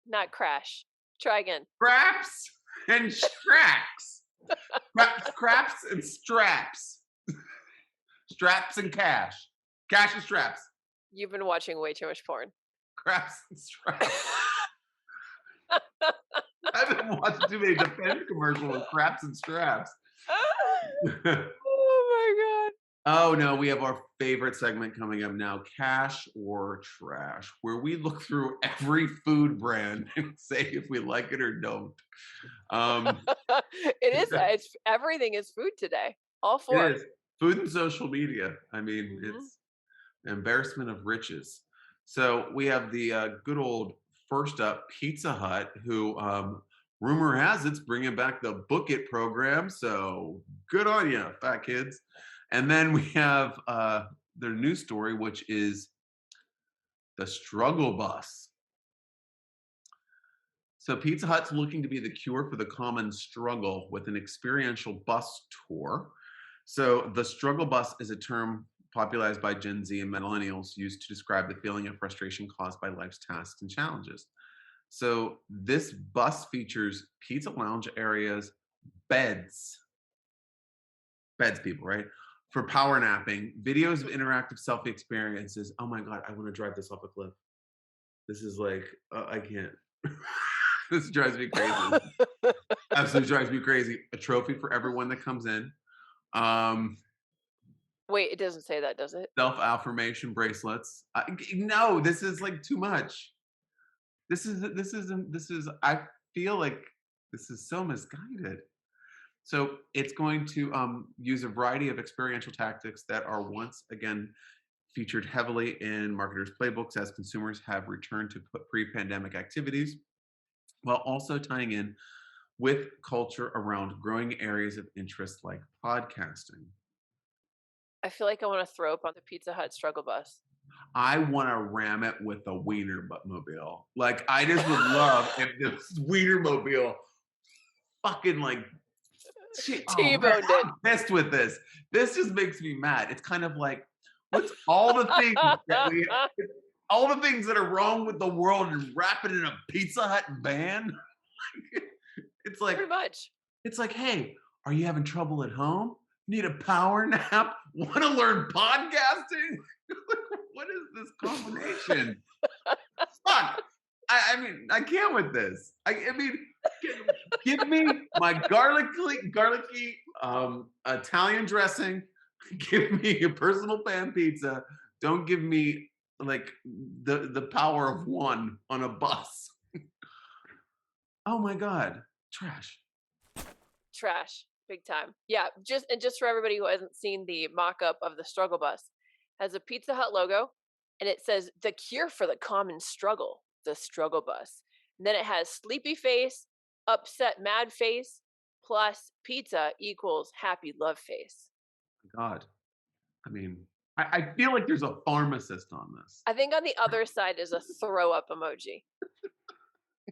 Speaker 1: not crash. Try again.
Speaker 3: Craps and straps. Craps and straps. Straps and cash. Cash and straps.
Speaker 1: You've been watching way too much porn.
Speaker 3: Craps and straps. I've been watching too many defense commercials with craps and straps.
Speaker 1: Oh
Speaker 3: Oh no, we have our favorite segment coming up now, Cash or Trash, where we look through every food brand and say if we like it or don't. Um,
Speaker 1: my god. It is it's everything is food today. All
Speaker 3: it
Speaker 1: four.
Speaker 3: is food and social media. I mean,
Speaker 1: Mhm.
Speaker 3: it's an embarrassment of riches. So we have the good old first up Pizza Hut, who rumor has it's bringing back the Book It program. So good on you, fat kids. And then we have their new story, which is the Struggle Bus. So Pizza Hut's looking to be the cure for the common struggle with an experiential bus tour. So the Struggle Bus is a term popularized by Gen Z and millennials used to describe the feeling of frustration caused by life's tasks and challenges. So this bus features pizza lounge areas, beds, people, right? For power napping, videos of interactive selfie experiences. Oh my God, I want to drive this off a cliff. This is like, I can't. This drives me crazy. Absolutely drives me crazy. A trophy for everyone that comes in.
Speaker 1: Wait, it doesn't say that, does it?
Speaker 3: Self-affirmation bracelets. No, this is like too much. I feel like this is so misguided. So it's going to use a variety of experiential tactics that are once again featured heavily in marketers' playbooks as consumers have returned to pre-pandemic activities, while also tying in with culture around growing areas of interest like podcasting.
Speaker 1: I feel like I want to throw up on the Pizza Hut struggle bus.
Speaker 3: I want to ram it with a wiener mobile. Like I just would love if this wiener mobile fucking like
Speaker 1: T-boned it.
Speaker 3: I'm pissed with this. This just makes me mad. It's kind of like what's all the things all the things that are wrong with the world and wrap it in a Pizza Hut van. It's like
Speaker 1: Pretty much.
Speaker 3: it's like, hey, are you having trouble at home? Need a power nap? Want to learn podcasting? What is this combination? Fuck. I mean, I can't with this. I mean, give me my garlicky Italian dressing. Give me a personal pan pizza. Don't give me like the power of one on a bus. Oh my god, trash.
Speaker 1: Trash. Big time. Yeah, just for everybody who hasn't seen the mock-up of the struggle bus, has a Pizza Hut logo and it says the cure for the common struggle, the struggle bus. And then it has sleepy face, upset mad face, plus pizza equals happy love face.
Speaker 3: God. I mean, I feel like there's a pharmacist on this.
Speaker 1: I think on the other side is a throw up emoji.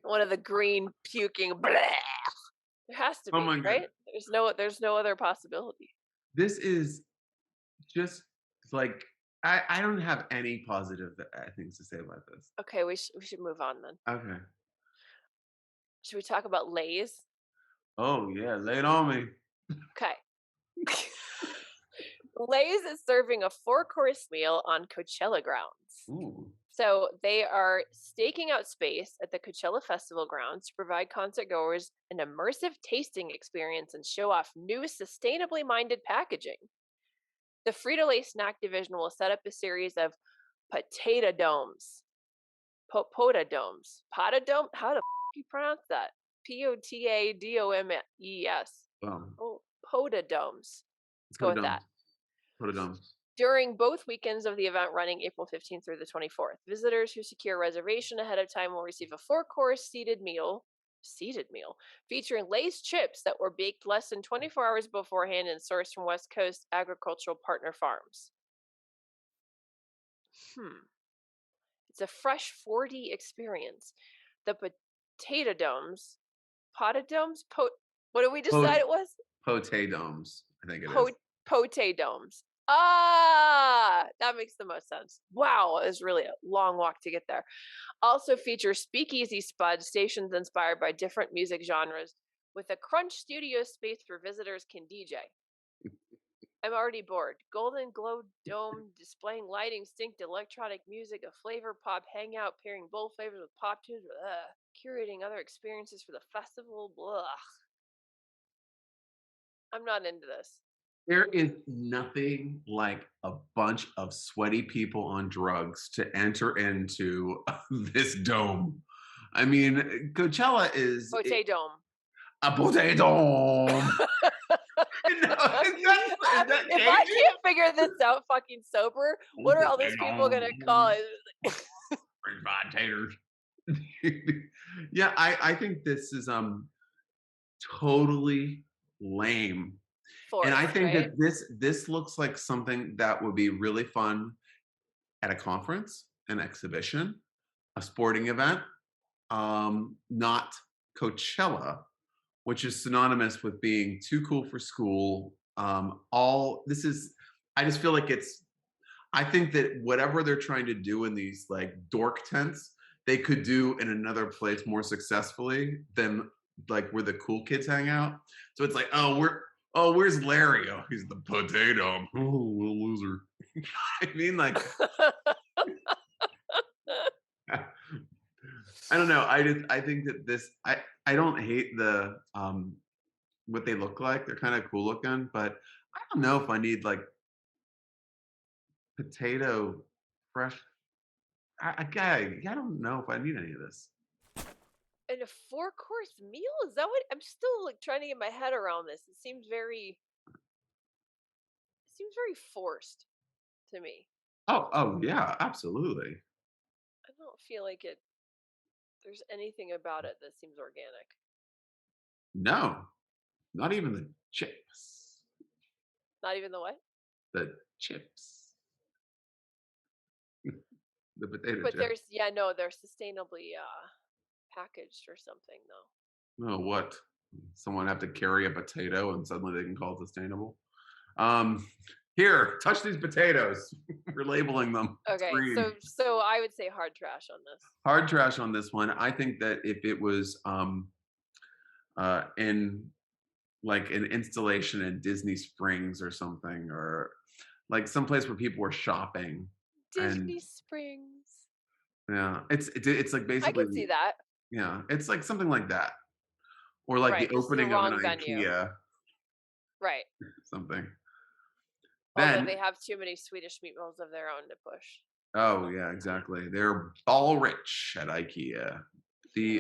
Speaker 1: One of the green puking bleh. There has to
Speaker 3: Oh
Speaker 1: be,
Speaker 3: my god.
Speaker 1: right? There's no other possibility.
Speaker 3: This is just like I don't have any positive things to say about this.
Speaker 1: Okay, we should move on then.
Speaker 3: Okay.
Speaker 1: Should we talk about Lay's?
Speaker 3: Oh yeah, lay it on me.
Speaker 1: Okay. Lay's is serving a 4-course meal on Coachella grounds.
Speaker 3: Ooh.
Speaker 1: So they are staking out space at the Coachella Festival grounds to provide concert goers an immersive tasting experience and show off new sustainably minded packaging. The Frito-Lay snack division will set up a series of potato domes. Potadomes. Potadome? How the you pronounce that? Potadomes.
Speaker 3: Um,
Speaker 1: Oh, potadomes. Let's
Speaker 3: put
Speaker 1: go
Speaker 3: it
Speaker 1: with
Speaker 3: down.
Speaker 1: that.
Speaker 3: Put it down.
Speaker 1: During both weekends of the event running April 15th through the 24th, visitors who secure a reservation ahead of time will receive a four-course seated meal featuring Lay's chips that were baked less than 24 hours beforehand and sourced from West Coast agricultural partner farms. It's a fresh 4D experience. The potato domes, potadomes, what did we decide it was?
Speaker 3: Potadomes, I think it is.
Speaker 1: Potadomes. Ah, that makes the most sense. Wow, it was really a long walk to get there. Also features speakeasy stations inspired by different music genres, with a crunch studio space where visitors can DJ. I'm already bored. Golden glow dome displaying lighting, synced electronic music, a flavor pop hangout pairing bold flavors with pop tunes, curating other experiences for the festival. Blah. I'm not into this.
Speaker 3: There is nothing like a bunch of sweaty people on drugs to enter into this dome. I mean, Coachella is
Speaker 1: Potato
Speaker 3: a potato. Is that
Speaker 1: If I
Speaker 3: Cajun?
Speaker 1: can't figure this out fucking sober, what are all these people gonna call it?
Speaker 3: French fried taters. Yeah, I think this is totally lame. And I
Speaker 1: Forced,
Speaker 3: think
Speaker 1: right?
Speaker 3: that this looks like something that would be really fun at a conference, an exhibition, a sporting event, not Coachella, which is synonymous with being too cool for school. All this is, I just feel like I think that whatever they're trying to do in these like dork tents, they could do in another place more successfully than like where the cool kids hang out. So it's like, where's Larry? Oh, he's the potato. Oh, little loser. I mean, like, I don't know. I think that I don't hate the what they look like. They're kind of cool looking, but I don't know if I need like potato fresh. I don't know if I need any of this.
Speaker 1: And a four-course meal? Is that what I'm still like trying to get my head around this? It seems very forced to me.
Speaker 3: Oh yeah, absolutely.
Speaker 1: I don't feel like there's anything about it that seems organic.
Speaker 3: No, not even the chips.
Speaker 1: Not even the what?
Speaker 3: The chips. The potato
Speaker 1: But
Speaker 3: chips.
Speaker 1: they're sustainably packaged or something though.
Speaker 3: Oh, what? Someone have to carry a potato and suddenly they can call it sustainable? Here, touch these potatoes. We're labeling them. It's
Speaker 1: Okay,
Speaker 3: green.
Speaker 1: so I would say hard trash on this.
Speaker 3: Hard trash on this one. I think that if it was in like an installation in Disney Springs or something, or like someplace where people were shopping, and
Speaker 1: Disney Springs.
Speaker 3: yeah, it's like
Speaker 1: I
Speaker 3: basically
Speaker 1: can see that.
Speaker 3: yeah, it's like something like that, or like
Speaker 1: Right,
Speaker 3: the
Speaker 1: just the
Speaker 3: opening of an
Speaker 1: wrong venue.
Speaker 3: IKEA
Speaker 1: Right.
Speaker 3: something.
Speaker 1: Although
Speaker 3: Then
Speaker 1: they have too many Swedish meatballs of their own to push.
Speaker 3: oh yeah, exactly. They're ball rich at IKEA. The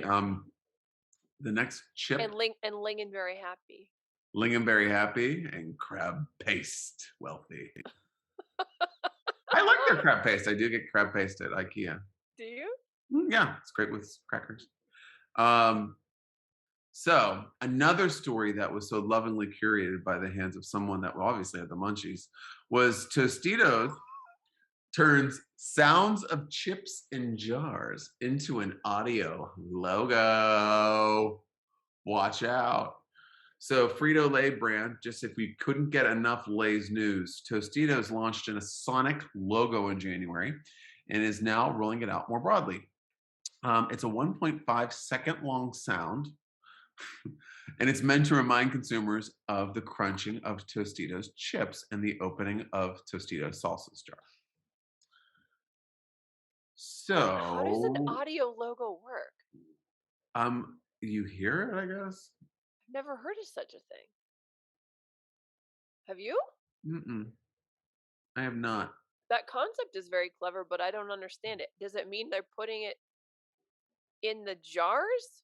Speaker 3: the next chip,
Speaker 1: And Lingonberry happy.
Speaker 3: lingonberry happy and crab paste wealthy. I like their crab paste. I do get crab paste at IKEA.
Speaker 1: Do you?
Speaker 3: Yeah, it's great with crackers. Um, so another story that was so lovingly curated by the hands of someone that obviously had the munchies was Tostitos turns sounds of chips in jars into an audio logo. Watch out. So Frito-Lay brand, just if we couldn't get enough Lay's news, Tostitos launched in a sonic logo in January and is now rolling it out more broadly. It's a 1.5-second long sound, and it's meant to remind consumers of the crunching of Tostitos chips and the opening of Tostitos salsa jar.
Speaker 1: How does an
Speaker 3: So,
Speaker 1: audio logo work?
Speaker 3: you hear it, I guess?
Speaker 1: I've never heard of such a thing. Have you?
Speaker 3: Mm-mm, I have not.
Speaker 1: That concept is very clever, but I don't understand it. Does it mean they're putting it in the jars?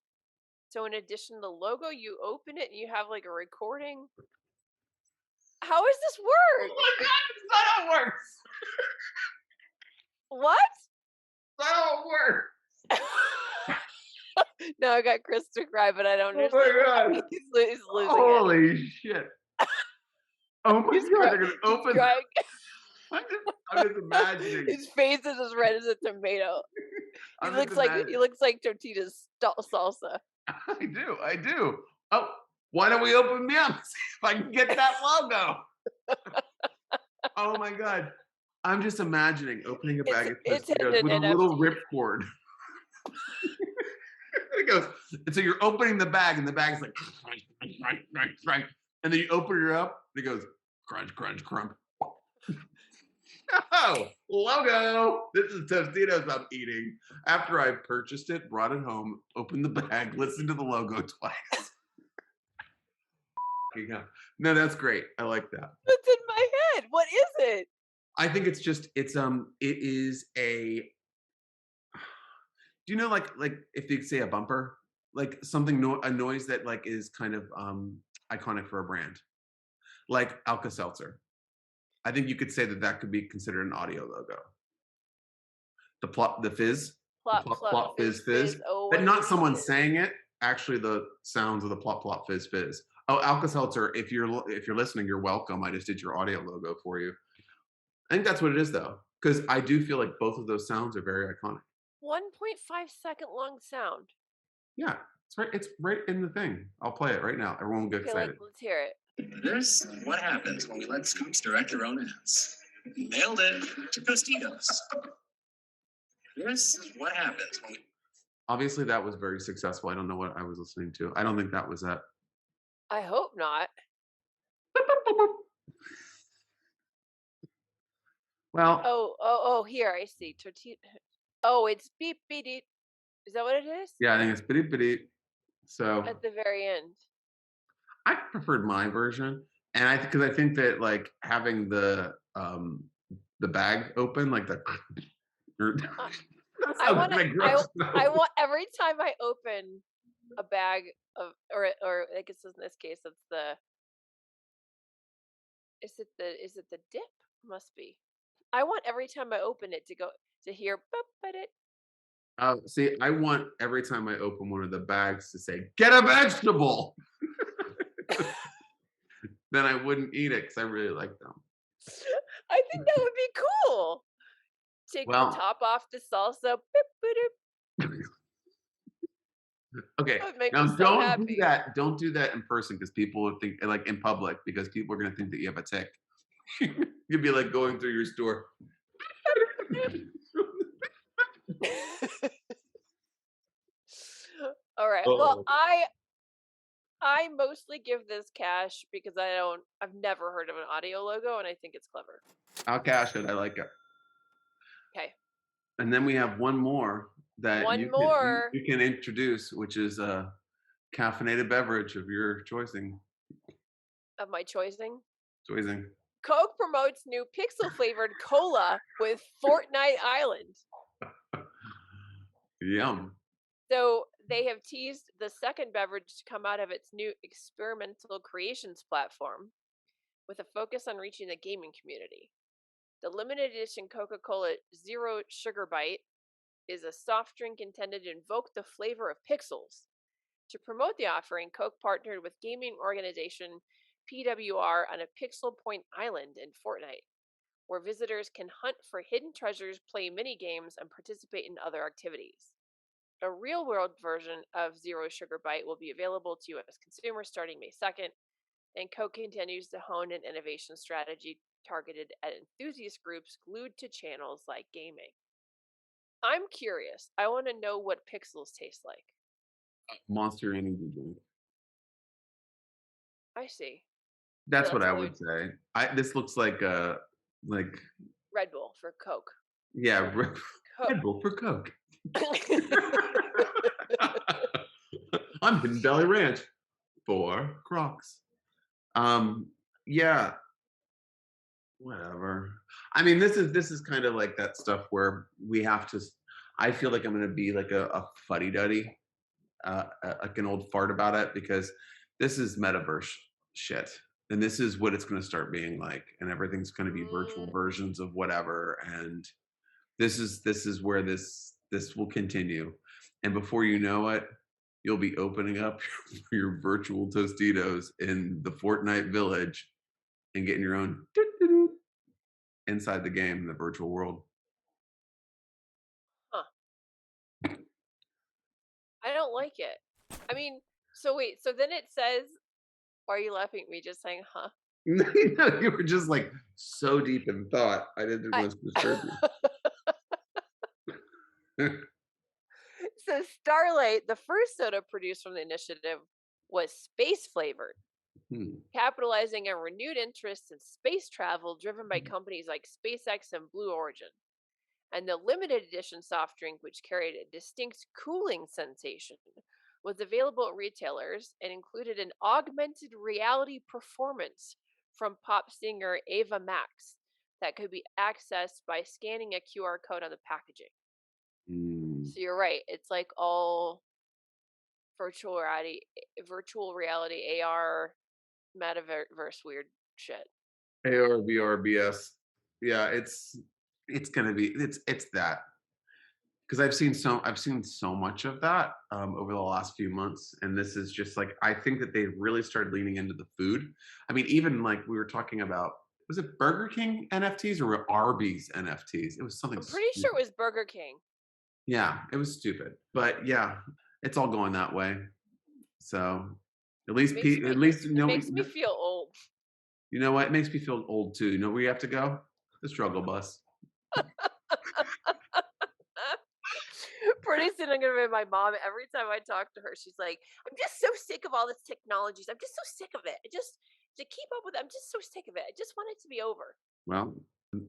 Speaker 1: So in addition to the logo, you open it and you have like a recording. How does this
Speaker 3: Oh
Speaker 1: work?
Speaker 3: my god, it's not how it works!
Speaker 1: What?
Speaker 3: It's not how it works!
Speaker 1: Now I got Chris to cry, but I don't
Speaker 3: Oh my
Speaker 1: understand why.
Speaker 3: god!
Speaker 1: He's losing it.
Speaker 3: Holy shit! Oh my
Speaker 1: He's,
Speaker 3: god,
Speaker 1: cry-
Speaker 3: they're gonna
Speaker 1: he's
Speaker 3: open.
Speaker 1: crying.
Speaker 3: I'm just imagining.
Speaker 1: His face is as red as a tomato. He
Speaker 3: I'm just
Speaker 1: looks like
Speaker 3: imagining.
Speaker 1: Tostitos salsa.
Speaker 3: I do. Oh, why don't we open me up? See if I can get that logo. Oh my god. I'm just imagining opening a bag of
Speaker 1: It's in
Speaker 3: Tostitos
Speaker 1: an
Speaker 3: with a little
Speaker 1: NFT.
Speaker 3: ripcord. It goes, and so you're opening the bag, and the bag's like, crunch, crunch, crunch, crunch, crunch. And then you open it up, and it goes, crunch, crunch, crump. Oh, logo. This is Tostitos I'm eating. After I purchased it, brought it home, opened the bag, listened to the logo twice. No, that's great. I like that.
Speaker 1: That's in my head. What is it?
Speaker 3: I think it's just it is a, do you know like if you say a bumper, like something a noise that like is kind of iconic for a brand, like Alka-Seltzer. I think you could say that that could be considered an audio logo. The fizz,
Speaker 1: Plop, plop,
Speaker 3: plop fizz
Speaker 1: fizz.
Speaker 3: fizz,
Speaker 1: Oh,
Speaker 3: but
Speaker 1: what
Speaker 3: not
Speaker 1: is
Speaker 3: someone
Speaker 1: it?
Speaker 3: saying it. Actually, the sounds of the plop plop fizz fizz. Oh, Alka-Seltzer, if you're listening, you're welcome. I just did your audio logo for you. I think that's what it is though, because I do feel like both of those sounds are very iconic.
Speaker 1: 1.5-second long sound.
Speaker 3: Yeah, it's right in the thing. I'll play it right now. Everyone will get
Speaker 1: Okay,
Speaker 3: excited.
Speaker 1: let's hear it.
Speaker 4: This is what happens when we let Scoops direct their own ads. Nailed it to Tostitos. This is what happens when we.
Speaker 3: Obviously, that was very successful. I don't know what I was listening to. I don't think that was that.
Speaker 1: I hope not.
Speaker 3: Well,
Speaker 1: Oh, here, I see. Tortilla. Oh, it's beep beep. Beep. Is that what it is?
Speaker 3: yeah, I think it's bitty bitty. So
Speaker 1: At the very end.
Speaker 3: I preferred my version, and because I think that like having the bag open, like the.
Speaker 1: I want every time I open a bag of, or I guess in this case it's the. Is it the dip? Must be. I want every time I open it to hear boop, but it.
Speaker 3: See, I want every time I open one of the bags to say, "Get a vegetable." Then I wouldn't eat it because I really like them.
Speaker 1: I think that would be cool. Take
Speaker 3: Well,
Speaker 1: the top off the salsa. Boop, boop,
Speaker 3: okay,
Speaker 1: that would make
Speaker 3: now
Speaker 1: me so
Speaker 3: don't
Speaker 1: happy.
Speaker 3: do that. Don't do that in person because people would think, like in public, because people are going to think that you have a tick. You'd be like going through your store.
Speaker 1: All right. Well, I mostly give this cash because I've never heard of an audio logo and I think it's clever.
Speaker 3: I'll cash it. I like it.
Speaker 1: Okay.
Speaker 3: And then we have one more that
Speaker 1: One more.
Speaker 3: you can introduce, which is a caffeinated beverage of your choosing.
Speaker 1: Of my choosing.
Speaker 3: Choosing.
Speaker 1: Coke promotes new pixel flavored cola with Fortnite Island.
Speaker 3: Yum.
Speaker 1: So they have teased the second beverage to come out of its new experimental creations platform with a focus on reaching the gaming community. The limited edition Coca-Cola Zero Sugar Bite is a soft drink intended to invoke the flavor of pixels. To promote the offering, Coke partnered with gaming organization PWR on a Pixel Point Island in Fortnite, where visitors can hunt for hidden treasures, play mini games, and participate in other activities. A real-world version of Zero Sugar Bite will be available to U.S. consumers starting May 2nd, and Coke continues to hone an innovation strategy targeted at enthusiast groups glued to channels like gaming. I'm curious. I want to know what pixels taste like.
Speaker 3: Monster Energy drink.
Speaker 1: I see.
Speaker 3: That's
Speaker 1: So
Speaker 3: what I
Speaker 1: how
Speaker 3: would say. This looks like
Speaker 1: Red Bull for Coke.
Speaker 3: yeah, I vote for Coke. I'm Hidden Valley Ranch for Crocs. Um, yeah, whatever. I mean, this is kind of like that stuff where we have to. I feel like I'm going to be like a fuddy duddy, like an old fart about it because this is metaverse shit, and this is what it's going to start being like, and everything's going to be virtual
Speaker 1: Mm,
Speaker 3: versions of whatever, and this is where this will continue, and before you know it, you'll be opening up your virtual Tostitos in the Fortnite village and getting your own inside the game in the virtual world.
Speaker 1: huh. I don't like it. I mean, so wait, so then it says, why are you laughing at me just saying, huh?
Speaker 3: No, you were just like so deep in thought. I didn't
Speaker 1: I
Speaker 3: want to disturb you.
Speaker 1: So Starlight, the first soda produced from the initiative, was space flavored,
Speaker 3: Hmm.
Speaker 1: capitalizing on renewed interest in space travel driven by companies like SpaceX and Blue Origin. And the limited edition soft drink, which carried a distinct cooling sensation, was available at retailers and included an augmented reality performance from pop singer Ava Max that could be accessed by scanning a QR code on the packaging.
Speaker 3: Hmm.
Speaker 1: So you're right, it's like all virtual reality, AR, metaverse weird shit.
Speaker 3: AR, VR, BS. Yeah, it's gonna be it's that because I've seen so much of that over the last few months, and this is just like I think that they really started leaning into the food. I mean, even like we were talking about, was it Burger King NFTs or Arby's NFTs? It was something
Speaker 1: I'm pretty sure it
Speaker 3: stupid.
Speaker 1: was Burger King.
Speaker 3: Yeah, it was stupid, but yeah, it's all going that way. So at least, at least
Speaker 1: It makes me feel old.
Speaker 3: you know what? It makes me feel old too. You know where you have to go? The struggle bus.
Speaker 1: Pretty soon I'm gonna be my mom. Every time I talk to her, she's like, "I'm just so sick of all this technologies. I'm just so sick of it. I just to keep up with it. I'm just so sick of it. I just want it to be over."
Speaker 3: Well,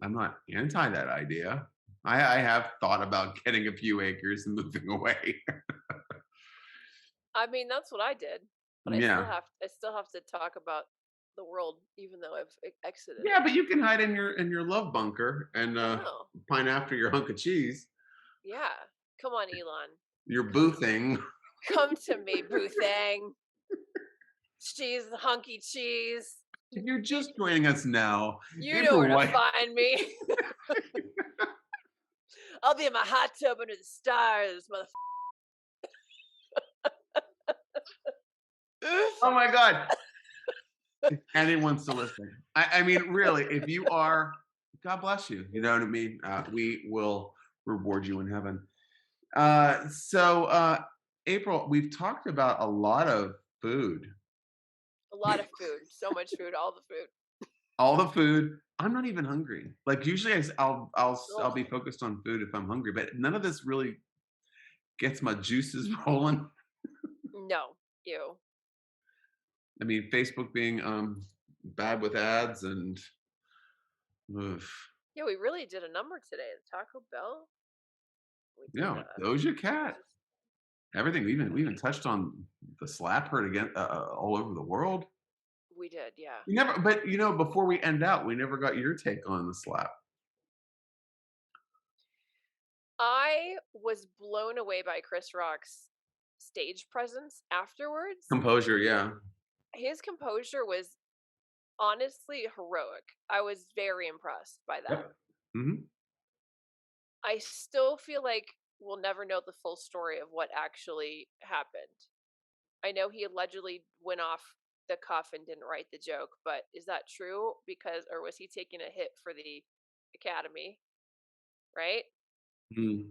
Speaker 3: I'm not anti that idea. I have thought about getting a few acres and moving away.
Speaker 1: I mean, that's what I did, but
Speaker 3: Yeah.
Speaker 1: I still have to talk about the world, even though I've exited
Speaker 3: Yeah,
Speaker 1: it.
Speaker 3: but you can hide in your love bunker and
Speaker 1: I know.
Speaker 3: pine after your hunk of cheese.
Speaker 1: Yeah. Come on, Elon.
Speaker 3: Your
Speaker 1: Come
Speaker 3: boo thing.
Speaker 1: come to me, boo thang. Cheese, hunky cheese.
Speaker 3: If you're
Speaker 1: You,
Speaker 3: just joining us now,
Speaker 1: you know
Speaker 3: April
Speaker 1: where to
Speaker 3: White.
Speaker 1: find me. I'll be in my hot tub under the stars,
Speaker 3: Oh
Speaker 1: motherfucker.
Speaker 3: my God. If anyone's still listening. I mean, really, if you are, God bless you. You know what I mean? We will reward you in heaven. So, April, we've talked about a lot of food,
Speaker 1: A lot of food. So much food. All the food.
Speaker 3: all the food. I'm not even hungry. Like usually, I'll
Speaker 1: Ugh.
Speaker 3: be focused on food if I'm hungry, but none of this really gets my juices rolling.
Speaker 1: No. You.
Speaker 3: I mean, Facebook being bad with ads and ugh.
Speaker 1: Yeah, we really did a number today. The Taco Bell. We
Speaker 3: You
Speaker 1: did
Speaker 3: know, Doja Cat,
Speaker 1: Jesus.
Speaker 3: everything. We even touched on the slap heard again all over the world.
Speaker 1: We did, yeah.
Speaker 3: You never, but you know, before we end out, we never got your take on the slap.
Speaker 1: I was blown away by Chris Rock's stage presence afterwards.
Speaker 3: Composure, yeah.
Speaker 1: His composure was honestly heroic. I was very impressed by that.
Speaker 3: Yep. Hmm.
Speaker 1: I still feel like we'll never know the full story of what actually happened. I know he allegedly went off the cuff and didn't write the joke, but is that true? Because, or was he taking a hit for the Academy? Right?
Speaker 3: Mm.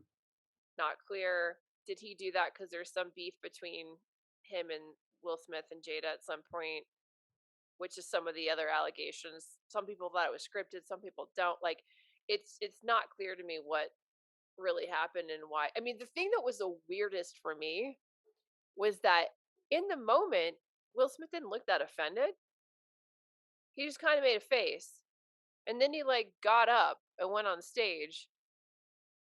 Speaker 1: Not clear. Did he do that because there's some beef between him and Will Smith and Jada at some point? Which is some of the other allegations. Some people thought it was scripted, some people don't. Like, it's not clear to me what really happened and why. I mean, the thing that was the weirdest for me was that in the moment, Will Smith didn't look that offended. He just kind of made a face. And then he like got up and went on stage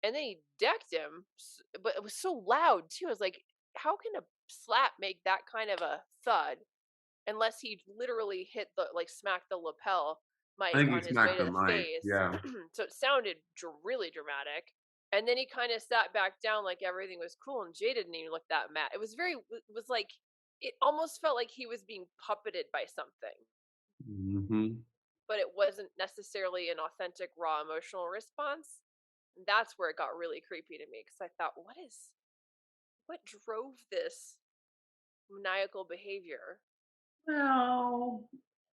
Speaker 1: and then he decked him, but it was so loud too. I was like, how can a slap make that kind of a thud unless he literally hit the like smacked the lapel
Speaker 3: I
Speaker 1: mic
Speaker 3: think he
Speaker 1: on his way
Speaker 3: smacked
Speaker 1: to
Speaker 3: the
Speaker 1: the
Speaker 3: mic.
Speaker 1: face?
Speaker 3: Yeah.
Speaker 1: So it sounded really dramatic. And then he kind of sat back down like everything was cool, and Jay didn't even look that mad. It was it was like, it almost felt like he was being puppeted by something,
Speaker 3: Hmm.
Speaker 1: but it wasn't necessarily an authentic, raw emotional response. And that's where it got really creepy to me because I thought, what drove this maniacal behavior?
Speaker 3: Well,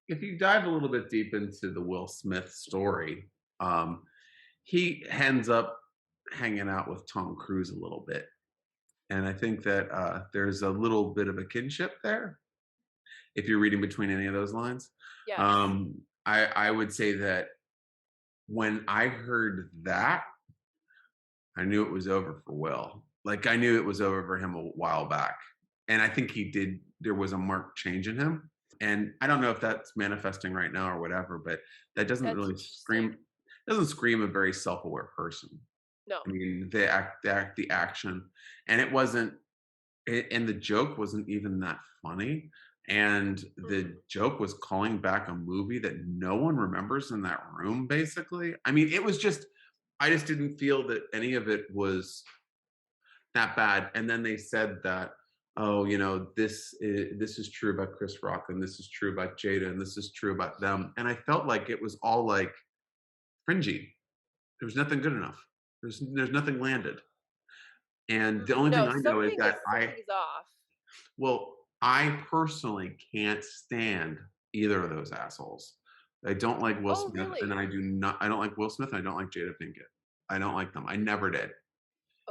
Speaker 3: if you dive a little bit deep into the Will Smith story, um, he ends up hanging out with Tom Cruise a little bit. And I think that there's a little bit of a kinship there, if you're reading between any of those lines.
Speaker 1: Yes.
Speaker 3: I would say that when I heard that, I knew it was over for Will. Like I knew it was over for him a while back. And I think there was a marked change in him. And I don't know if that's manifesting right now or whatever, but that
Speaker 1: That's interesting.
Speaker 3: doesn't scream a very self-aware person.
Speaker 1: No.
Speaker 3: I mean, the action, and it wasn't, and the joke wasn't even that funny. And the
Speaker 1: Mm.
Speaker 3: joke was calling back a movie that no one remembers in that room, basically. I mean, I just didn't feel that any of it was that bad. And then they said that, oh, this is true about Chris Rock, and this is true about Jada, and this is true about them. And I felt like it was all like fringy. There was nothing good enough. There's nothing landed. And the only thing
Speaker 1: No,
Speaker 3: I know is that
Speaker 1: something's off.
Speaker 3: I personally can't stand either of those assholes. I don't like Will
Speaker 1: Oh,
Speaker 3: Smith, and
Speaker 1: really?
Speaker 3: I don't like Will Smith, and I don't like Jada Pinkett. I don't like them. I never did.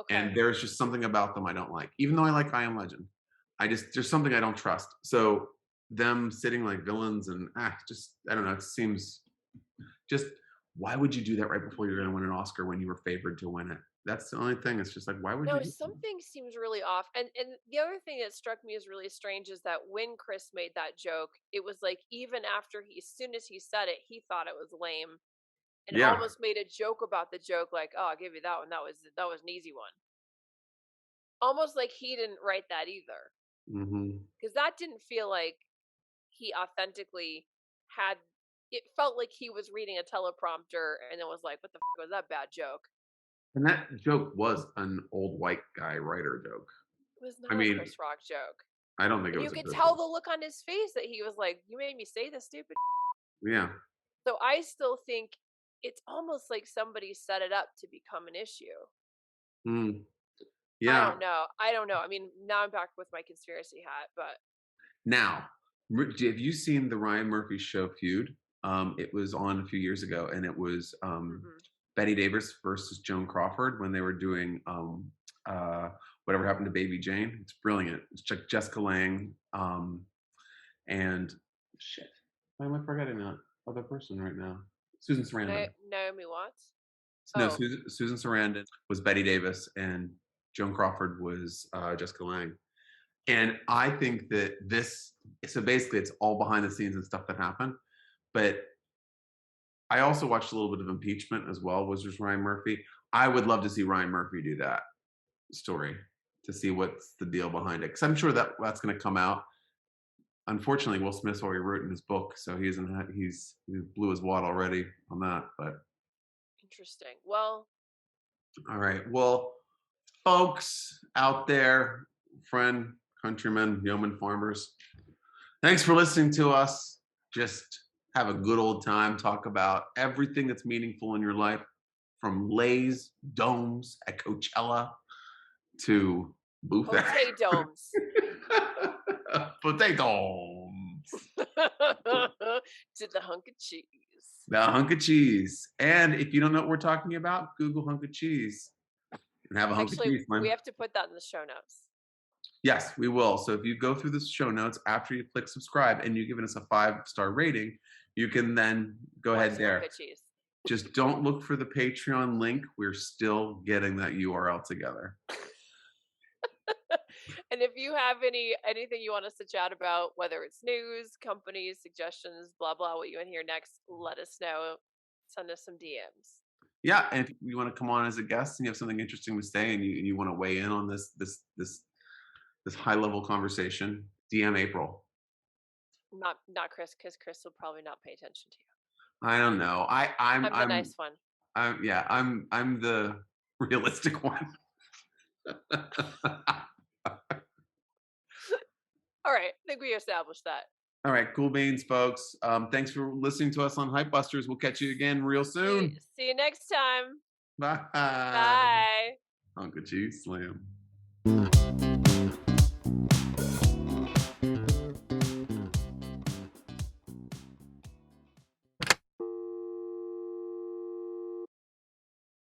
Speaker 3: And
Speaker 1: Okay.
Speaker 3: there's just something about them I don't like. Even though I like I Am Legend, there's something I don't trust. So them sitting like villains and just I don't know. It seems just why would you do that right before you're going to win an Oscar when you were favored to win it? That's the only thing. It's just like why would you
Speaker 1: No,
Speaker 3: do that?
Speaker 1: something seems really off. And the other thing that struck me as really strange is that when Chris made that joke, it was like even after as soon as he said it, he thought it was lame and
Speaker 3: Yeah.
Speaker 1: almost made a joke about the joke, like, "Oh, I'll give you that one. That was an easy one." Almost like he didn't write that either,
Speaker 3: Hmm.
Speaker 1: because that didn't feel like he authentically had. It felt like he was reading a teleprompter and then was like, "What the was that bad joke?"
Speaker 3: And that joke was an old white guy writer joke.
Speaker 1: It was
Speaker 3: I
Speaker 1: not a
Speaker 3: mean,
Speaker 1: Chris Rock joke.
Speaker 3: I don't think it
Speaker 1: And you
Speaker 3: was a
Speaker 1: could
Speaker 3: good
Speaker 1: tell
Speaker 3: one.
Speaker 1: the look on his face that he was like, "You made me say this stupid."
Speaker 3: Yeah.
Speaker 1: So I still think it's almost like somebody set it up to become an issue.
Speaker 3: Mm.
Speaker 1: I
Speaker 3: Yeah.
Speaker 1: don't know. I don't know. I mean, now I'm back with my conspiracy hat, but
Speaker 3: Now, have you seen the Ryan Murphy show Feud? It was on a few years ago, and it was
Speaker 1: mm-mm.
Speaker 3: Betty Davis versus Joan Crawford when they were doing uh, Whatever Happened to Baby Jane. It's brilliant. It's like Jessica Lange and shit. Why am I forgetting that other person right now? Susan Sarandon.
Speaker 1: Naomi Watts.
Speaker 3: No,
Speaker 1: Oh,
Speaker 3: Susan Sarandon was Betty Davis, and Joan Crawford was Jessica Lange. And I think that so basically, it's all behind the scenes and stuff that happened. But I also watched a little bit of Impeachment as well, was just Ryan Murphy. I would love to see Ryan Murphy do that story to see what's the deal behind it. Because I'm sure that's going to come out. Unfortunately, Will Smith's already written his book, so he blew his wad already on that. But
Speaker 1: interesting. Well,
Speaker 3: all right, well, folks out there, friend, countrymen, yeoman farmers, thanks for listening to us. Just have a good old time, talk about everything that's meaningful in your life, from Lay's domes at Coachella to Booth.
Speaker 1: potatoes.
Speaker 3: Potatoes.
Speaker 1: To the hunk of cheese.
Speaker 3: The hunk of cheese. And if you don't know what we're talking about, Google hunk of cheese and have a hunk of
Speaker 1: Actually,
Speaker 3: cheese,
Speaker 1: we
Speaker 3: man.
Speaker 1: have to put that in the show notes.
Speaker 3: Yes, we will. So if you go through the show notes after you click subscribe and you've given us a 5-star rating, you can then go
Speaker 1: Watch
Speaker 3: ahead
Speaker 1: the hunk
Speaker 3: there.
Speaker 1: of cheese.
Speaker 3: Just don't look for the Patreon link. We're still getting that URL together.
Speaker 1: And if you have anything you want us to chat about, whether it's news, companies, suggestions, blah blah, what you want to hear next, let us know. Send us some DMs.
Speaker 3: Yeah, and if you want to come on as a guest and you have something interesting to say, and you want to weigh in on this high level conversation, DM April.
Speaker 1: Not Chris, because Chris will probably not pay attention to you.
Speaker 3: I don't know.
Speaker 1: I'm the nice one.
Speaker 3: I'm the realistic one.
Speaker 1: All right, I think we established that.
Speaker 3: All right, cool beans, folks. Thanks for listening to us on Hype Busters. We'll catch you again real soon.
Speaker 1: See you next time.
Speaker 3: Bye.
Speaker 1: Bye.
Speaker 3: Uncle G Slim.